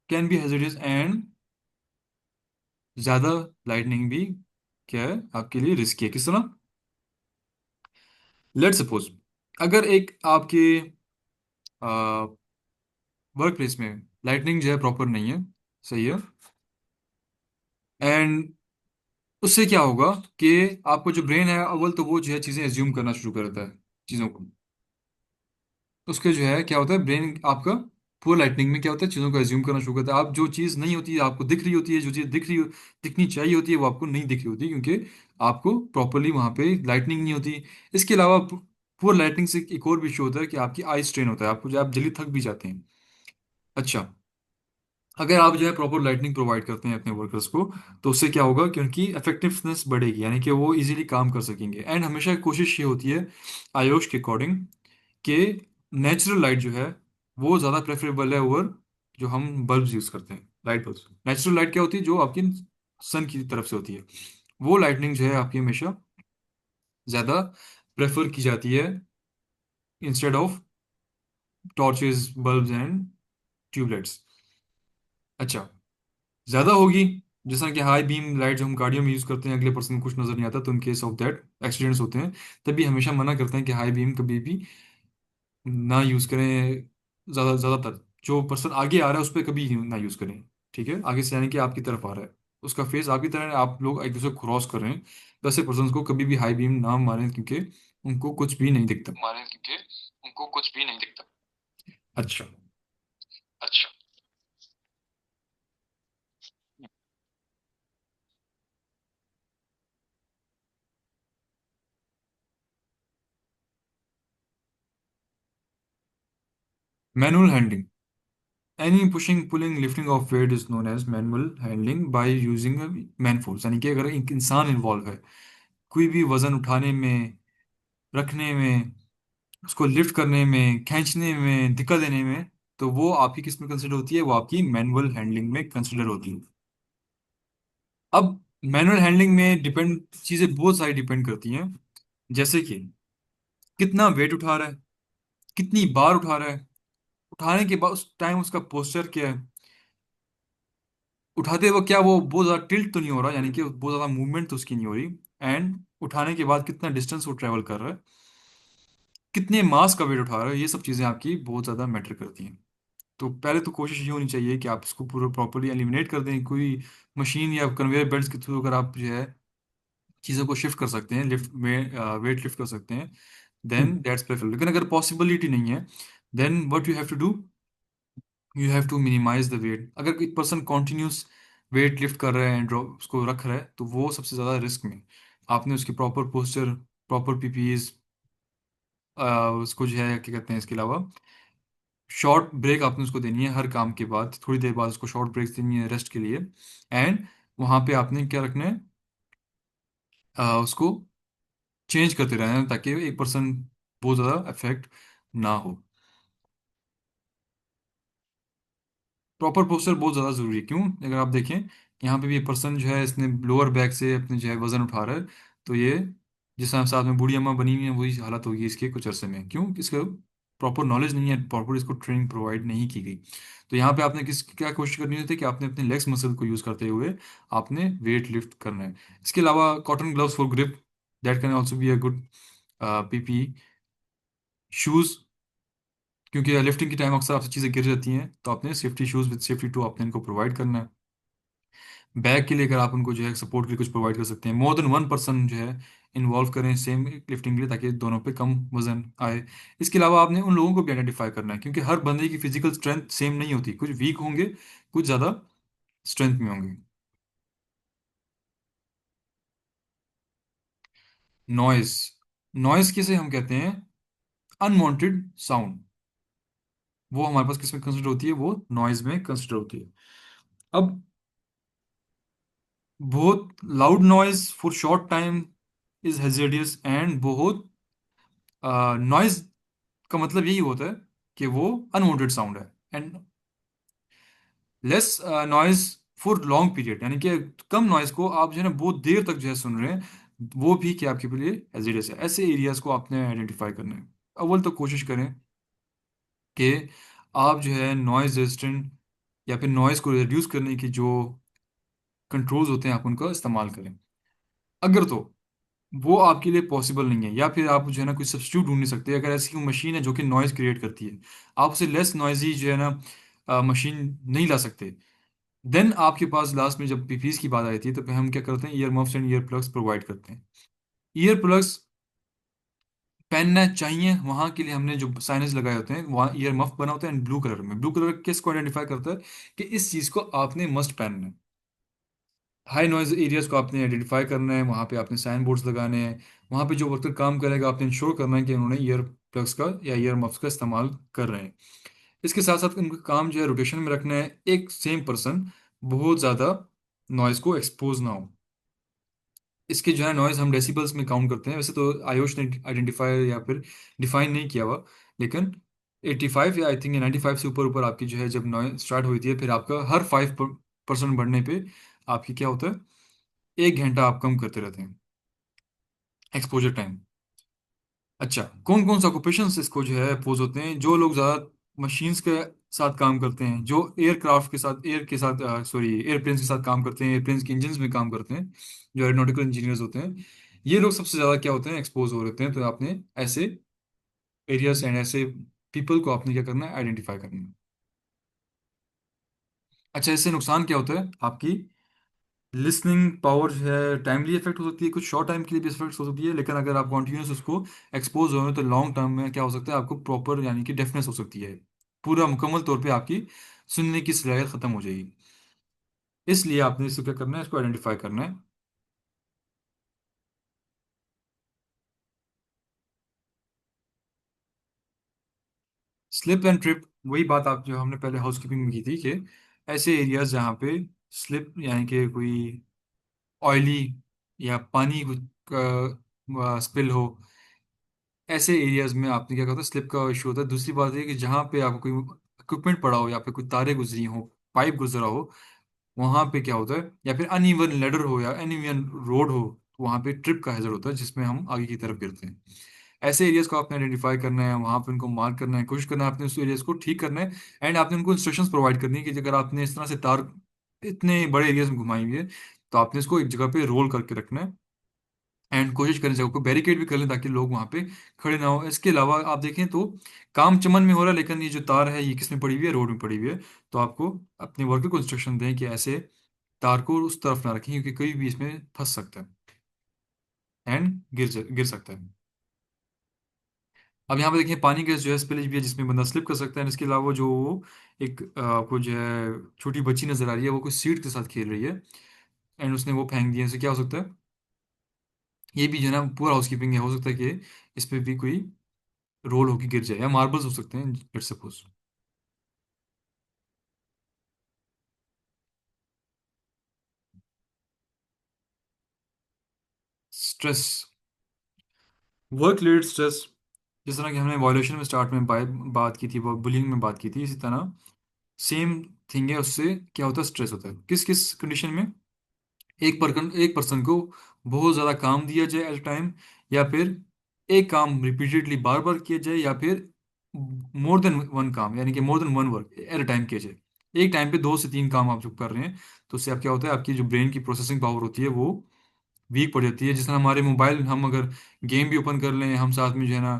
Speaker 2: can be hazardous, and ज़्यादा लाइटनिंग भी क्या है आपके लिए रिस्की है। किस तरह, लेट सपोज अगर एक आपके वर्क प्लेस में लाइटनिंग जो है प्रॉपर नहीं है, सही है, एंड उससे क्या होगा कि आपको जो ब्रेन है अव्वल तो वो जो है चीज़ें एज्यूम करना शुरू कर देता है चीज़ों को। उसके जो है क्या होता है, ब्रेन आपका पूरा लाइटनिंग में क्या होता है, चीज़ों को एज्यूम करना शुरू करता है। आप जो चीज़ नहीं होती है आपको दिख रही होती है, जो चीज़ दिखनी चाहिए होती है वो आपको नहीं दिख रही होती, क्योंकि आपको प्रॉपरली वहाँ पे लाइटनिंग नहीं होती। इसके अलावा पुअर लाइटनिंग से एक और भी इशू होता है कि आपकी आई स्ट्रेन होता है, आपको जो आप जल्दी थक भी जाते हैं। अच्छा, अगर आप जो है प्रॉपर लाइटनिंग प्रोवाइड करते हैं अपने वर्कर्स को, तो उससे क्या होगा कि उनकी इफेक्टिवनेस बढ़ेगी, यानी कि वो इजीली काम कर सकेंगे। एंड हमेशा कोशिश ये होती है आयुष के अकॉर्डिंग कि नेचुरल लाइट जो है वो ज़्यादा प्रेफरेबल है ओवर जो हम बल्ब्स यूज़ करते हैं, लाइट बल्ब्स। नेचुरल लाइट क्या होती है, जो आपकी सन की तरफ से होती है, वो लाइटनिंग जो है आपकी हमेशा ज़्यादा प्रेफर की जाती है instead of torches, bulbs and tubelights. अच्छा, ज़्यादा होगी, जैसा कि हाई बीम लाइट जो हम गाड़ियों में यूज़ करते हैं, अगले पर्सन को कुछ नज़र नहीं आता, तो in case of that accidents होते हैं। तभी हमेशा मना करते हैं कि हाई बीम कभी भी ना यूज़ करें। ज़्यादातर जो पर्सन आगे आ रहा है उस पर कभी ना यूज़ करें। ठीक है, आगे से यानी कि आपकी तरफ आ रहा है, उसका फेस आपकी तरह है, आप लोग एक दूसरे को क्रॉस कर रहे हैं, तो ऐसे पर्सन को कभी भी हाई बीम ना मारें, क्योंकि उनको कुछ भी नहीं दिखता।
Speaker 3: मारे क्योंकि उनको कुछ भी नहीं दिखता।
Speaker 2: अच्छा,
Speaker 3: अच्छा।
Speaker 2: Manual handling, any pushing pulling lifting of weight is known as manual handling by using man force. यानी कि अगर एक इंसान इन्वॉल्व है कोई भी वजन उठाने में, रखने में, उसको लिफ्ट करने में, खींचने में, धक्का देने में, तो वो आपकी किस में कंसिडर होती है, वो आपकी मैनुअल हैंडलिंग में कंसिडर होती है। अब मैनुअल हैंडलिंग में डिपेंड चीज़ें बहुत सारी डिपेंड करती हैं, जैसे कि कितना वेट उठा रहा है, कितनी बार उठा रहा है, उठाने के बाद उस टाइम उसका पोस्चर क्या है, उठाते वक्त क्या वो बहुत ज़्यादा टिल्ट तो नहीं हो रहा, यानी कि बहुत ज़्यादा मूवमेंट तो उसकी नहीं हो रही, एंड उठाने के बाद कितना डिस्टेंस वो ट्रेवल कर रहा है, कितने मास का वेट उठा रहा है, ये सब चीज़ें आपकी बहुत ज़्यादा मैटर करती हैं। तो पहले तो कोशिश ये होनी चाहिए कि आप इसको पूरा प्रॉपरली एलिमिनेट कर दें। कोई मशीन या कन्वेयर बेल्ट के थ्रू अगर आप जो है चीज़ों को शिफ्ट कर सकते हैं, लिफ्ट में वेट लिफ्ट कर सकते हैं, देन दैट्स प्रेफरेबल। लेकिन अगर पॉसिबिलिटी नहीं है, then what you have to do, you have to minimise the weight. अगर कोई पर्सन कॉन्टिन्यूस वेट लिफ्ट कर रहा है एंड ड्रॉप उसको रख रहा है, तो वो सबसे ज़्यादा रिस्क में। आपने उसकी प्रॉपर पोस्चर, प्रॉपर पीपीईज, उसको जो है क्या कहते हैं इसके अलावा शॉर्ट ब्रेक आपने उसको देनी है हर काम के बाद, थोड़ी देर बाद उसको शॉर्ट ब्रेक देनी है रेस्ट के लिए। एंड वहां पे आपने क्या रखना है, उसको चेंज करते रहना है ताकि एक पर्सन बहुत ज़्यादा इफेक्ट ना हो। प्रॉपर पोस्चर बहुत ज़्यादा ज़रूरी है। क्यों? अगर आप देखें, यहाँ पे भी पर्सन जो है इसने लोअर बैक से अपने जो है वजन उठा रहा है, तो ये जिस हिसाब साथ में बूढ़ी अम्मा बनी हुई है वही हालत होगी इसके कुछ अरसे में। क्यों? इसका प्रॉपर नॉलेज नहीं है, प्रॉपर इसको ट्रेनिंग प्रोवाइड नहीं की गई। तो यहाँ पे आपने किस क्या कोशिश करनी होती है कि आपने अपने लेग्स मसल को यूज़ करते हुए आपने वेट लिफ्ट करना है। इसके अलावा cotton gloves for grip, that can also be a good PP shoes, क्योंकि लिफ्टिंग की टाइम अक्सर आपसे चीज़ें गिर जाती हैं, तो आपने safety shoes with safety toe आपने इनको प्रोवाइड करना है। बैग के लिए अगर आप उनको जो है सपोर्ट के लिए कुछ प्रोवाइड कर सकते हैं, मोर देन वन पर्सन जो है इन्वॉल्व करें सेम लिफ्टिंग के लिए, ताकि दोनों पे कम वजन आए। इसके अलावा आपने उन लोगों को भी आइडेंटिफाई करना है, क्योंकि हर बंदे की फिजिकल स्ट्रेंथ सेम नहीं होती, कुछ वीक होंगे, कुछ ज़्यादा स्ट्रेंथ में होंगे। नॉइस, नॉइस किसे हम कहते हैं, अनवांटेड साउंड, वो हमारे पास किस में कंसिडर होती है, वो नॉइज में कंसिडर होती है। अब बहुत loud noise for short time is hazardous, and बहुत नॉइज का मतलब यही होता है कि वो अनवांटेड साउंड है। And less noise for long period, यानी कि कम नॉइज को आप जो है ना बहुत देर तक जो है सुन रहे हैं, वो भी क्या आपके लिए हेजिडियस है। ऐसे एरियाज को आपने आइडेंटिफाई करना है। अव्वल तो कोशिश करें कि आप जो है नॉइज रेजिस्टेंट या फिर नॉइज को रिड्यूस करने की जो कंट्रोल्स होते हैं आप उनका इस्तेमाल करें। अगर तो वो आपके लिए पॉसिबल नहीं है, या फिर आप जो है ना कोई सब्स्टिट्यूट ढूंढ नहीं सकते, अगर ऐसी कोई मशीन है जो कि नॉइज क्रिएट करती है, आप उसे लेस नॉइजी जो है ना मशीन नहीं ला सकते, देन आपके पास लास्ट में जब पीपीज की बात आई थी तो फिर हम क्या करते हैं, year muffs and ear plugs provide करते हैं। ईयर प्लग्स पहनना चाहिए, वहां के लिए हमने जो साइनस लगाए होते हैं वहाँ ईयर मफ बना होता है ब्लू कलर में। ब्लू कलर किसको आइडेंटिफाई करता है कि इस चीज को आपने मस्ट पहनना है। हाई नॉइज एरियाज को आपने आइडेंटिफाई करना है, वहाँ पे आपने साइन बोर्ड्स लगाने हैं, वहाँ पे जो वर्कर काम करेगा आपने इंश्योर करना है कि उन्होंने ईयर प्लग्स का या ईयर मफ्स का इस्तेमाल कर रहे हैं। इसके साथ साथ उनका काम जो है रोटेशन में रखना है, एक सेम पर्सन बहुत ज़्यादा नॉइज को एक्सपोज ना हो। इसके जो है नॉइज हम डेसिबल्स में काउंट करते हैं, वैसे तो आयुष ने आइडेंटिफाई या फिर डिफाइन नहीं किया हुआ, लेकिन 85 या आई थिंक 95 से ऊपर ऊपर आपकी जो है जब नॉइज स्टार्ट होती है, फिर आपका हर 5% बढ़ने पे आपकी क्या होता है, 1 घंटा आप कम करते रहते हैं एक्सपोजर टाइम। अच्छा, कौन कौन सा ऑक्यूपेशंस इसको जो है पोज होते हैं, जो लोग ज़्यादा मशीन्स के साथ काम करते हैं, जो एयरक्राफ्ट के साथ एयर के साथ सॉरी एयरप्लेन्स के साथ काम करते हैं, एयरप्लेन्स के इंजन में काम करते हैं, जो एरोनॉटिकल इंजीनियर्स होते हैं, ये लोग सबसे ज़्यादा क्या होते हैं, एक्सपोज हो रहे हैं। तो आपने ऐसे एरियाज एंड ऐसे पीपल को आपने क्या करना है, आइडेंटिफाई करना है। अच्छा, इससे नुकसान क्या होता है, आपकी लिसनिंग पावर जो है टाइमली इफेक्ट हो सकती है, कुछ शॉर्ट टाइम के लिए भी इफेक्ट हो सकती है, लेकिन अगर आप कॉन्टिन्यूस उसको एक्सपोज हो रहे हो तो लॉन्ग टर्म में क्या हो सकता है, आपको प्रॉपर यानी कि डेफनेस हो सकती है, पूरा मुकम्मल तौर पे आपकी सुनने की सलाहियत खत्म हो जाएगी। इसलिए आपने इसको क्या करना है, इसको आइडेंटिफाई करना है। स्लिप एंड ट्रिप, वही बात आप जो हमने पहले हाउसकीपिंग में की थी कि ऐसे एरियाज जहाँ पे स्लिप यानी कि कोई ऑयली या पानी का स्पिल हो, ऐसे एरियाज में आपने क्या कहा था, स्लिप का इशू होता है। दूसरी बात है कि जहाँ पे आपको कोई इक्विपमेंट पड़ा हो या फिर कोई तारे गुजरी हो, पाइप गुजरा हो, वहाँ पे क्या होता है, या फिर अनइवन लेडर हो या अनइवन रोड हो, तो वहाँ पे ट्रिप का हैजर्ड होता है जिसमें हम आगे की तरफ गिरते हैं। ऐसे एरियाज को आपने आइडेंटिफाई करना है, वहाँ पे उनको मार्क करना है, कोशिश करना है आपने उस एरियाज को ठीक करना है। एंड आपने उनको इंस्ट्रक्शंस प्रोवाइड करनी है कि अगर आपने इस तरह से तार इतने बड़े एरियाज में घुमाई हुई है, तो आपने इसको एक जगह पे रोल करके रखना है। एंड कोशिश करें जगह को बैरिकेड भी कर लें ताकि लोग वहां पे खड़े ना हो। इसके अलावा आप देखें तो काम चमन में हो रहा है, लेकिन ये जो तार है ये किसमें पड़ी हुई है, रोड में पड़ी हुई है। तो आपको अपने वर्कर को इंस्ट्रक्शन दें कि ऐसे तार को उस तरफ ना रखें, क्योंकि कोई भी इसमें फंस सकता है एंड गिर सकता है। अब यहाँ पे देखिए पानी का जो है स्पिलेज भी है जिसमें बंदा स्लिप कर सकता है। इसके अलावा जो एक आपको जो है छोटी बच्ची नजर आ रही है, वो कुछ सीट के साथ खेल रही है एंड उसने वो फेंक दिया, इससे क्या हो सकता है, ये भी जो है ना पूरा हाउसकीपिंग है, हो सकता है कि इस पे भी कोई रोल होके गिर जाए, या मार्बल्स हो सकते हैं let's suppose. Stress, work related stress, जिस तरह कि हमने वॉल्यूशन में स्टार्ट में बात की थी, बुलिंग में बात की थी, इसी तरह सेम थिंग है। उससे क्या होता है, स्ट्रेस होता है किस किस कंडीशन में, एक पर्सन को बहुत ज़्यादा काम दिया जाए एट अ टाइम, या फिर एक काम रिपीटेडली बार बार किया जाए, या फिर मोर देन वन काम, यानी कि more than one work at a time किया जाए। एक टाइम पे 2 से 3 काम आप जब कर रहे हैं, तो उससे आप क्या होता है, आपकी जो ब्रेन की प्रोसेसिंग पावर होती है वो वीक पड़ जाती है। जिस तरह हमारे मोबाइल, हम अगर गेम भी ओपन कर लें, हम साथ में जो है ना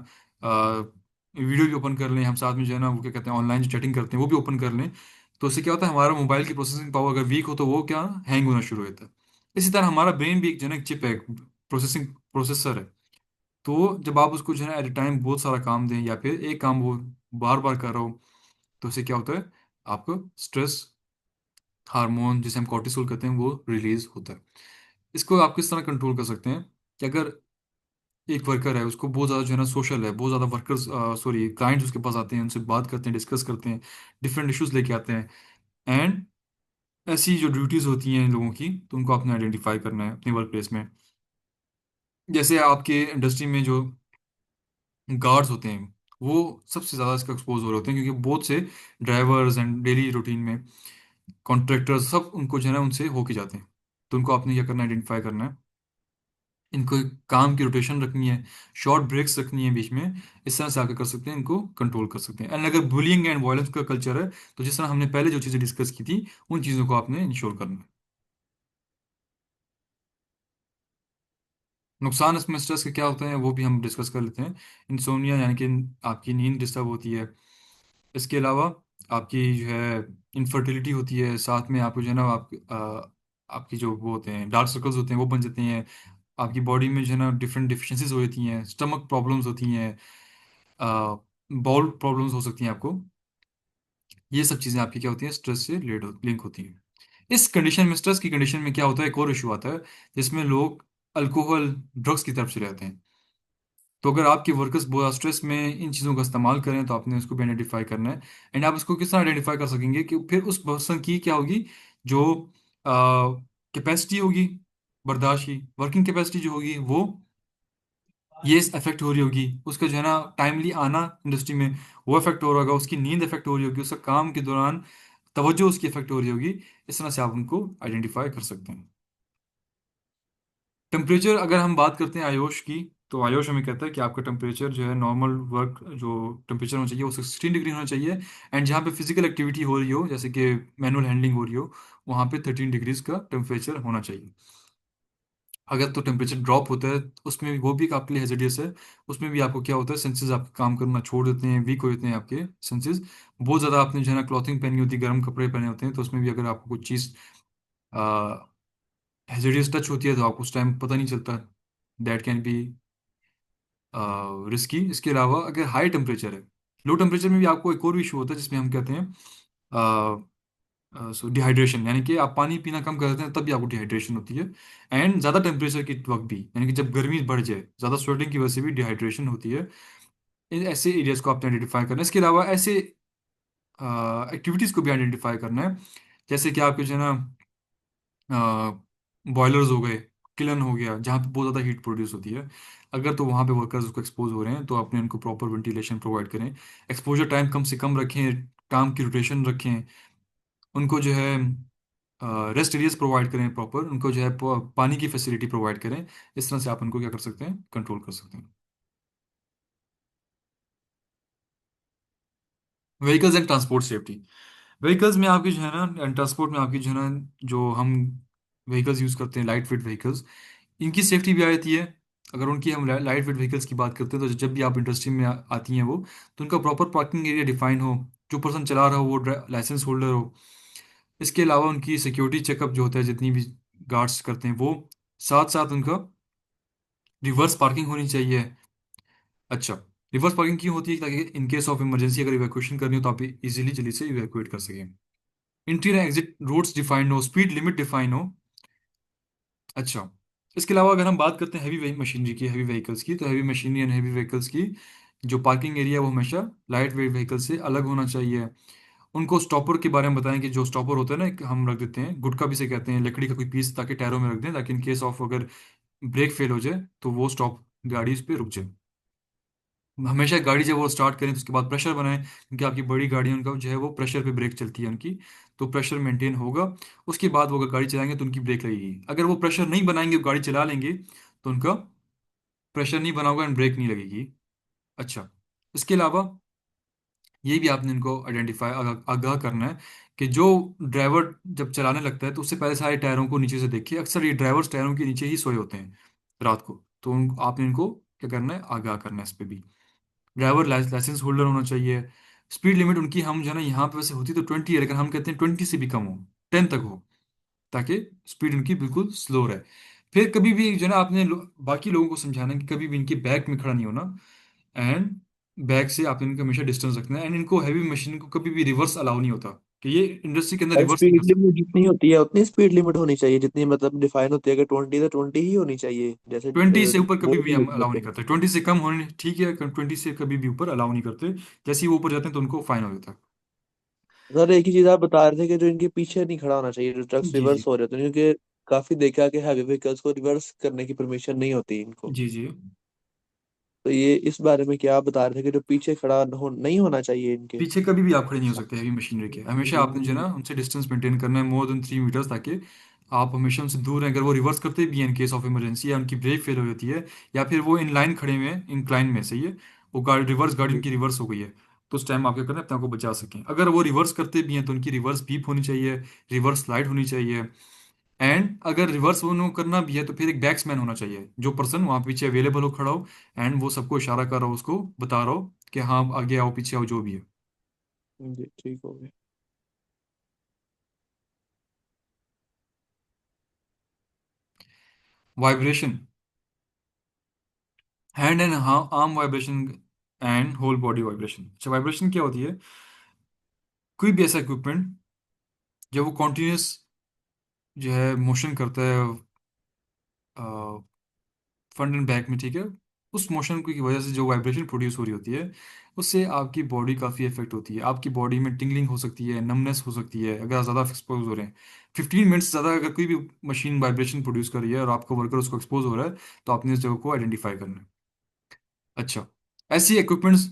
Speaker 2: वीडियो भी ओपन कर लें, हम साथ में जो है ना वो क्या कहते हैं ऑनलाइन जो चैटिंग करते हैं वो भी ओपन कर लें, तो उससे क्या होता है, हमारा मोबाइल की प्रोसेसिंग पावर अगर वीक हो तो वो क्या हैंग होना शुरू होता है। इसी तरह हमारा ब्रेन भी एक जो है ना चिप है, प्रोसेसिंग प्रोसेसर है। तो जब आप उसको जो है ना एट ए टाइम बहुत सारा काम दें, या फिर एक काम वो बार बार कर रहा हो, तो उससे क्या होता है, आपको स्ट्रेस हार्मोन जिसे हम कॉर्टिसोल कहते हैं वो रिलीज होता है। इसको आप किस तरह कंट्रोल कर सकते हैं, कि अगर एक वर्कर है, उसको बहुत ज़्यादा जो है ना सोशल है, बहुत ज़्यादा वर्कर्स सॉरी क्लाइंट्स उसके पास आते हैं, उनसे बात करते हैं, डिस्कस करते हैं, डिफरेंट इश्यूज लेके आते हैं, एंड ऐसी जो ड्यूटीज़ होती हैं इन लोगों की, तो उनको आपने आइडेंटिफाई करना है अपने वर्क प्लेस में। जैसे आपके इंडस्ट्री में जो गार्ड्स होते हैं, वो सबसे ज़्यादा इसका एक्सपोज हो रहे होते हैं, क्योंकि बहुत से ड्राइवर्स एंड डेली रूटीन में कॉन्ट्रैक्टर्स सब उनको जो है ना उनसे होके जाते हैं। तो उनको आपने क्या करना है, आइडेंटिफाई करना है, इनको एक काम की रोटेशन रखनी है, शॉर्ट ब्रेक्स रखनी है बीच में। इस तरह से आगे कर सकते हैं, इनको कंट्रोल कर सकते हैं। एंड अगर बुलिंग एंड वायलेंस का कल्चर है, तो जिस तरह हमने पहले जो चीज़ें डिस्कस की थी, उन चीज़ों को आपने इंश्योर करना है। नुकसान इसमें स्ट्रेस के क्या होते हैं वो भी हम डिस्कस कर लेते हैं। इंसोम्निया, यानी कि आपकी नींद डिस्टर्ब होती है। इसके अलावा आपकी जो है इनफर्टिलिटी होती है, साथ में आपको जो है ना आपकी जो वो होते हैं डार्क सर्कल्स होते हैं वो बन जाते हैं। आपकी बॉडी में जो है ना डिफरेंट डिफिशेंसीज हो जाती हैं, स्टमक प्रॉब्लम्स होती हैं, बाउल प्रॉब्लम्स हो सकती हैं आपको। ये सब चीज़ें आपकी क्या होती हैं, स्ट्रेस से लिंक होती हैं। इस कंडीशन में, स्ट्रेस की कंडीशन में क्या होता है, एक और इशू आता है, जिसमें लोग अल्कोहल ड्रग्स की तरफ चले जाते हैं। तो अगर आपके वर्कर्स बहुत स्ट्रेस में इन चीज़ों का इस्तेमाल करें, तो आपने उसको भी आइडेंटिफाई करना है। एंड आप उसको किस तरह आइडेंटिफाई कर सकेंगे, कि फिर उस पर्सन की क्या होगी, जो कैपेसिटी होगी बर्दाश्त की, वर्किंग कैपेसिटी जो होगी वो ये अफेक्ट हो रही होगी, उसका जो है ना टाइमली आना इंडस्ट्री में वो अफेक्ट हो रहा होगा, उसकी नींद अफेक्ट हो रही होगी, उसका काम के दौरान तवज्जो उसकी अफेक्ट हो रही होगी। इस तरह से आप उनको आइडेंटिफाई कर सकते हैं। टेम्परेचर, अगर हम बात करते हैं आयोश की, तो आयोश हमें कहता है कि आपका टेम्परेचर जो है नॉर्मल वर्क जो टेम्परेचर होना चाहिए वो 16 डिग्री होना चाहिए। एंड जहाँ पे फिजिकल एक्टिविटी हो रही हो, जैसे कि मैनुअल हैंडलिंग हो रही हो, वहाँ पे 13 डिग्रीज का टेम्परेचर होना चाहिए। अगर तो टेम्परेचर ड्रॉप होता है, तो उसमें भी वो भी आपके लिए हेजिडियस है। उसमें भी आपको क्या होता है, सेंसेस आपके काम करना छोड़ देते हैं, वीक हो जाते हैं आपके सेंसेस। बहुत ज़्यादा आपने जो है ना क्लॉथिंग पहनी होती है, गर्म कपड़े पहने होते हैं, तो उसमें भी अगर आपको कुछ चीज़ हेजिडियस टच होती है, तो आपको उस टाइम पता नहीं चलता। That can be risky. इसके अलावा अगर हाई टेम्परेचर है, लो टेम्परेचर में भी आपको एक और इशू होता है, जिसमें हम कहते हैं सो डिहाइड्रेशन, यानी कि आप पानी पीना कम कर देते हैं, तब भी आपको डिहाइड्रेशन होती है। एंड ज़्यादा टेम्परेचर के वक्त भी, यानी कि जब गर्मी बढ़ जाए, ज़्यादा स्वेटिंग की वजह से भी डिहाइड्रेशन होती है। इन ऐसे एरियाज को आपने आइडेंटिफाई करना है। इसके अलावा ऐसे एक्टिविटीज़ को भी आइडेंटिफाई करना है, जैसे कि आपके जो है ना बॉयलर्स हो गए, किलन हो गया, जहाँ पे बहुत ज़्यादा हीट प्रोड्यूस होती है। अगर तो वहाँ पे वर्कर्स उसको एक्सपोज हो रहे हैं, तो आपने उनको प्रॉपर वेंटिलेशन प्रोवाइड करें, एक्सपोजर टाइम कम से कम रखें, काम की रोटेशन रखें, उनको जो है रेस्ट एरियाज प्रोवाइड करें प्रॉपर, उनको जो है पानी की फैसिलिटी प्रोवाइड करें। इस तरह से आप उनको क्या कर सकते हैं, कंट्रोल कर सकते हैं। Vehicles and transport safety. Vehicles में आपकी जो है ना, ट्रांसपोर्ट में आपकी जो है ना, जो हम व्हीकल्स यूज़ करते हैं, लाइट वेट व्हीकल्स, इनकी सेफ्टी भी आ जाती है। अगर उनकी हम लाइट वेट व्हीकल्स की बात करते हैं, तो जब भी आप इंडस्ट्री में आती हैं वो, तो उनका प्रॉपर पार्किंग एरिया डिफाइन हो, जो पर्सन चला रहा हो वो लाइसेंस होल्डर हो। इसके अलावा उनकी सिक्योरिटी चेकअप जो होता है, जितनी भी गार्ड्स करते हैं वो, साथ साथ उनका रिवर्स पार्किंग होनी चाहिए। अच्छा, रिवर्स पार्किंग क्यों होती है, ताकि इन केस ऑफ इमरजेंसी अगर इवैक्यूएशन करनी हो, तो आप इजीली जल्दी से इवैक्यूएट कर सकें। Entry and exit routes defined हो, स्पीड लिमिट डिफाइन हो। अच्छा, इसके अलावा अगर हम बात करते हैं हैवी मशीनरी की, हैवी व्हीकल्स की, तो heavy machinery and heavy vehicles की जो पार्किंग एरिया वो हमेशा लाइट वेट व्हीकल से अलग होना चाहिए। उनको स्टॉपर के बारे में बताएं, कि जो स्टॉपर होता है ना, एक हम रख देते हैं, गुटका भी से कहते हैं, लकड़ी का कोई पीस ताकि टायरों में रख दें, ताकि इन केस ऑफ अगर ब्रेक फेल हो जाए तो वो स्टॉप, गाड़ी उस पर रुक जाए। हमेशा गाड़ी जब वो स्टार्ट करें तो उसके बाद प्रेशर बनाएं, क्योंकि आपकी बड़ी गाड़ी उनका जो है वो प्रेशर पे ब्रेक चलती है उनकी, तो प्रेशर मेंटेन होगा। उसके बाद वो अगर गाड़ी चलाएंगे तो उनकी ब्रेक लगेगी। अगर वो प्रेशर नहीं बनाएंगे, गाड़ी चला लेंगे, तो उनका प्रेशर नहीं बना होगा एंड ब्रेक नहीं लगेगी। अच्छा, इसके अलावा ये भी आपने इनको आइडेंटिफाई, आगाह करना है कि जो ड्राइवर जब चलाने लगता है तो उससे पहले सारे टायरों को नीचे से देखिए। अक्सर ये ड्राइवर्स टायरों के नीचे ही सोए होते हैं रात को, तो आपने इनको क्या करना है, आगाह करना है इस पे भी। ड्राइवर लाइसेंस होल्डर होना चाहिए। स्पीड लिमिट उनकी, हम जो है ना यहाँ पे वैसे होती तो 20 है, लेकिन हम कहते हैं 20 से भी कम हो, 10 तक हो, ताकि स्पीड उनकी बिल्कुल स्लो रहे। फिर कभी भी जो है ना आपने बाकी लोगों को समझाना है कि कभी भी इनके बैक में खड़ा नहीं होना, एंड बैक से आप इनका हमेशा डिस्टेंस रखना है। एंड इनको हैवी मशीन को कभी भी रिवर्स अलाउ नहीं होता, कि ये इंडस्ट्री के अंदर
Speaker 4: भाई
Speaker 2: रिवर्स नहीं कर
Speaker 4: स्पीड
Speaker 2: सकते।
Speaker 4: लिमिट जितनी होती है उतनी स्पीड लिमिट होनी चाहिए, जितनी मतलब डिफाइन होती है कि 20 तो 20 ही होनी चाहिए, जैसे
Speaker 2: 20 से ऊपर कभी भी
Speaker 4: बोर्ड में
Speaker 2: हम
Speaker 4: लिखी
Speaker 2: अलाउ
Speaker 4: होती
Speaker 2: नहीं
Speaker 4: है।
Speaker 2: करते, 20 से कम होने ठीक है, 20 से कभी भी ऊपर अलाउ नहीं करते। जैसे ही वो ऊपर जाते हैं तो उनको फाइन हो जाता
Speaker 4: सर एक ही चीज आप बता रहे थे कि जो इनके पीछे नहीं खड़ा होना चाहिए, जो
Speaker 2: है।
Speaker 4: ट्रक्स
Speaker 2: जी जी।
Speaker 4: रिवर्स हो रहे थे, क्योंकि काफी देखा कि हैवी व्हीकल्स को रिवर्स करने की परमिशन नहीं होती इनको।
Speaker 2: जी जी।
Speaker 4: तो ये इस बारे में क्या आप बता रहे थे कि जो पीछे खड़ा नहीं होना चाहिए इनके।
Speaker 2: पीछे कभी भी आप खड़े नहीं हो सकते हैवी मशीनरी के। हमेशा आपने जो है ना उनसे डिस्टेंस मेंटेन करना है, मोर देन 3 मीटर्स, ताकि आप हमेशा उनसे दूर रहें। अगर वो रिवर्स करते भी हैं इन केस ऑफ इमरजेंसी, या उनकी ब्रेक फेल हो जाती है, या फिर वो इन लाइन खड़े हुए हैं इंक्लाइन में, सही है, वो गाड़ी रिवर्स, गाड़ी
Speaker 4: जी।
Speaker 2: उनकी रिवर्स हो गई है, तो उस टाइम आप क्या करना है, अपने आप को बचा सकें। अगर वो रिवर्स करते भी हैं तो उनकी रिवर्स बीप होनी चाहिए, रिवर्स लाइट होनी चाहिए। एंड अगर रिवर्स उन्होंने करना भी है तो फिर एक बैक्समैन होना चाहिए, जो पर्सन वहाँ पीछे अवेलेबल हो, खड़ा हो, एंड वो सबको इशारा कर रहा हो, उसको बता रहा हो कि हाँ आगे आओ, पीछे आओ, जो भी है।
Speaker 4: जी ठीक हो गया।
Speaker 2: Vibration, hand and arm vibration and whole body vibration. अच्छा, वाइब्रेशन क्या होती है? कोई भी ऐसा इक्विपमेंट जब वो कॉन्टिन्यूस जो है मोशन करता है फ्रंट एंड बैक में, ठीक है, उस मोशन की वजह से जो वाइब्रेशन प्रोड्यूस हो रही होती है, उससे आपकी बॉडी काफ़ी इफेक्ट होती है। आपकी बॉडी में टिंगलिंग हो सकती है, नमनेस हो सकती है, अगर आप ज़्यादा एक्सपोज हो रहे हैं। 15 मिनट से ज़्यादा अगर कोई भी मशीन वाइब्रेशन प्रोड्यूस कर रही है और आपका वर्कर उसको एक्सपोज हो रहा है, तो आपने इस जगह को आइडेंटिफाई करना है। अच्छा, ऐसी इक्विपमेंट्स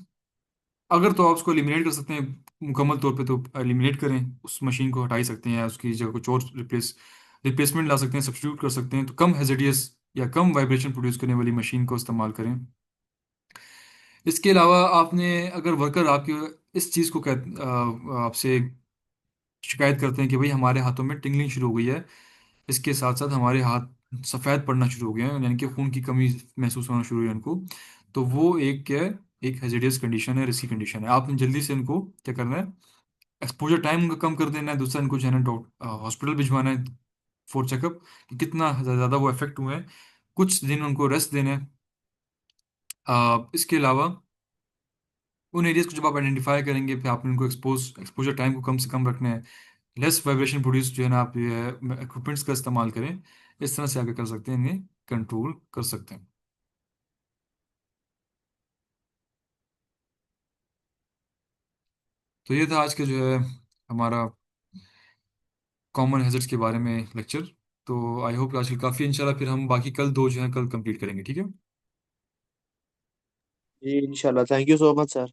Speaker 2: अगर तो आप उसको एलिमिनेट कर सकते हैं मुकम्मल तौर पे, तो एलिमिनेट करें, उस मशीन को हटा ही सकते हैं, या उसकी जगह कुछ और रिप्लेसमेंट ला सकते हैं, सब्स्टिट्यूट कर सकते हैं। तो कम हेजिडियस या कम वाइब्रेशन प्रोड्यूस करने वाली मशीन को इस्तेमाल करें। इसके अलावा आपने, अगर वर्कर आपके इस चीज़ को आपसे शिकायत करते हैं कि भाई हमारे हाथों में टिंगलिंग शुरू हो गई है, इसके साथ साथ हमारे हाथ सफ़ेद पड़ना शुरू हो गए हैं, यानी कि खून की कमी महसूस होना शुरू हुई है उनको, तो वो एक क्या है, एक हेजिडियस कंडीशन है, रिस्की कंडीशन है। आपने जल्दी से इनको क्या करना है, एक्सपोजर टाइम उनका कम कर देना है। दूसरा, इनको जो है ना हॉस्पिटल भिजवाना है फॉर चेकअप, कि कितना ज़्यादा वो इफेक्ट हुए हैं। कुछ दिन उनको रेस्ट देना है। इसके अलावा उन एरियाज को जब आप आइडेंटिफाई करेंगे, फिर आपने उनको एक्सपोजर टाइम को कम से कम रखना है। लेस वाइब्रेशन प्रोड्यूस जो है ना, आप इक्विपमेंट्स का इस्तेमाल करें। इस तरह से आगे कर सकते हैं, इन्हें कंट्रोल कर सकते हैं। तो ये था आज का जो है हमारा कॉमन हैजर्ड्स के बारे में लेक्चर। तो आई होप आज काफ़ी, इंशाल्लाह फिर हम बाकी कल दो जो है कल कंप्लीट करेंगे, ठीक है।
Speaker 4: जी इंशाल्लाह, thank you so much sir.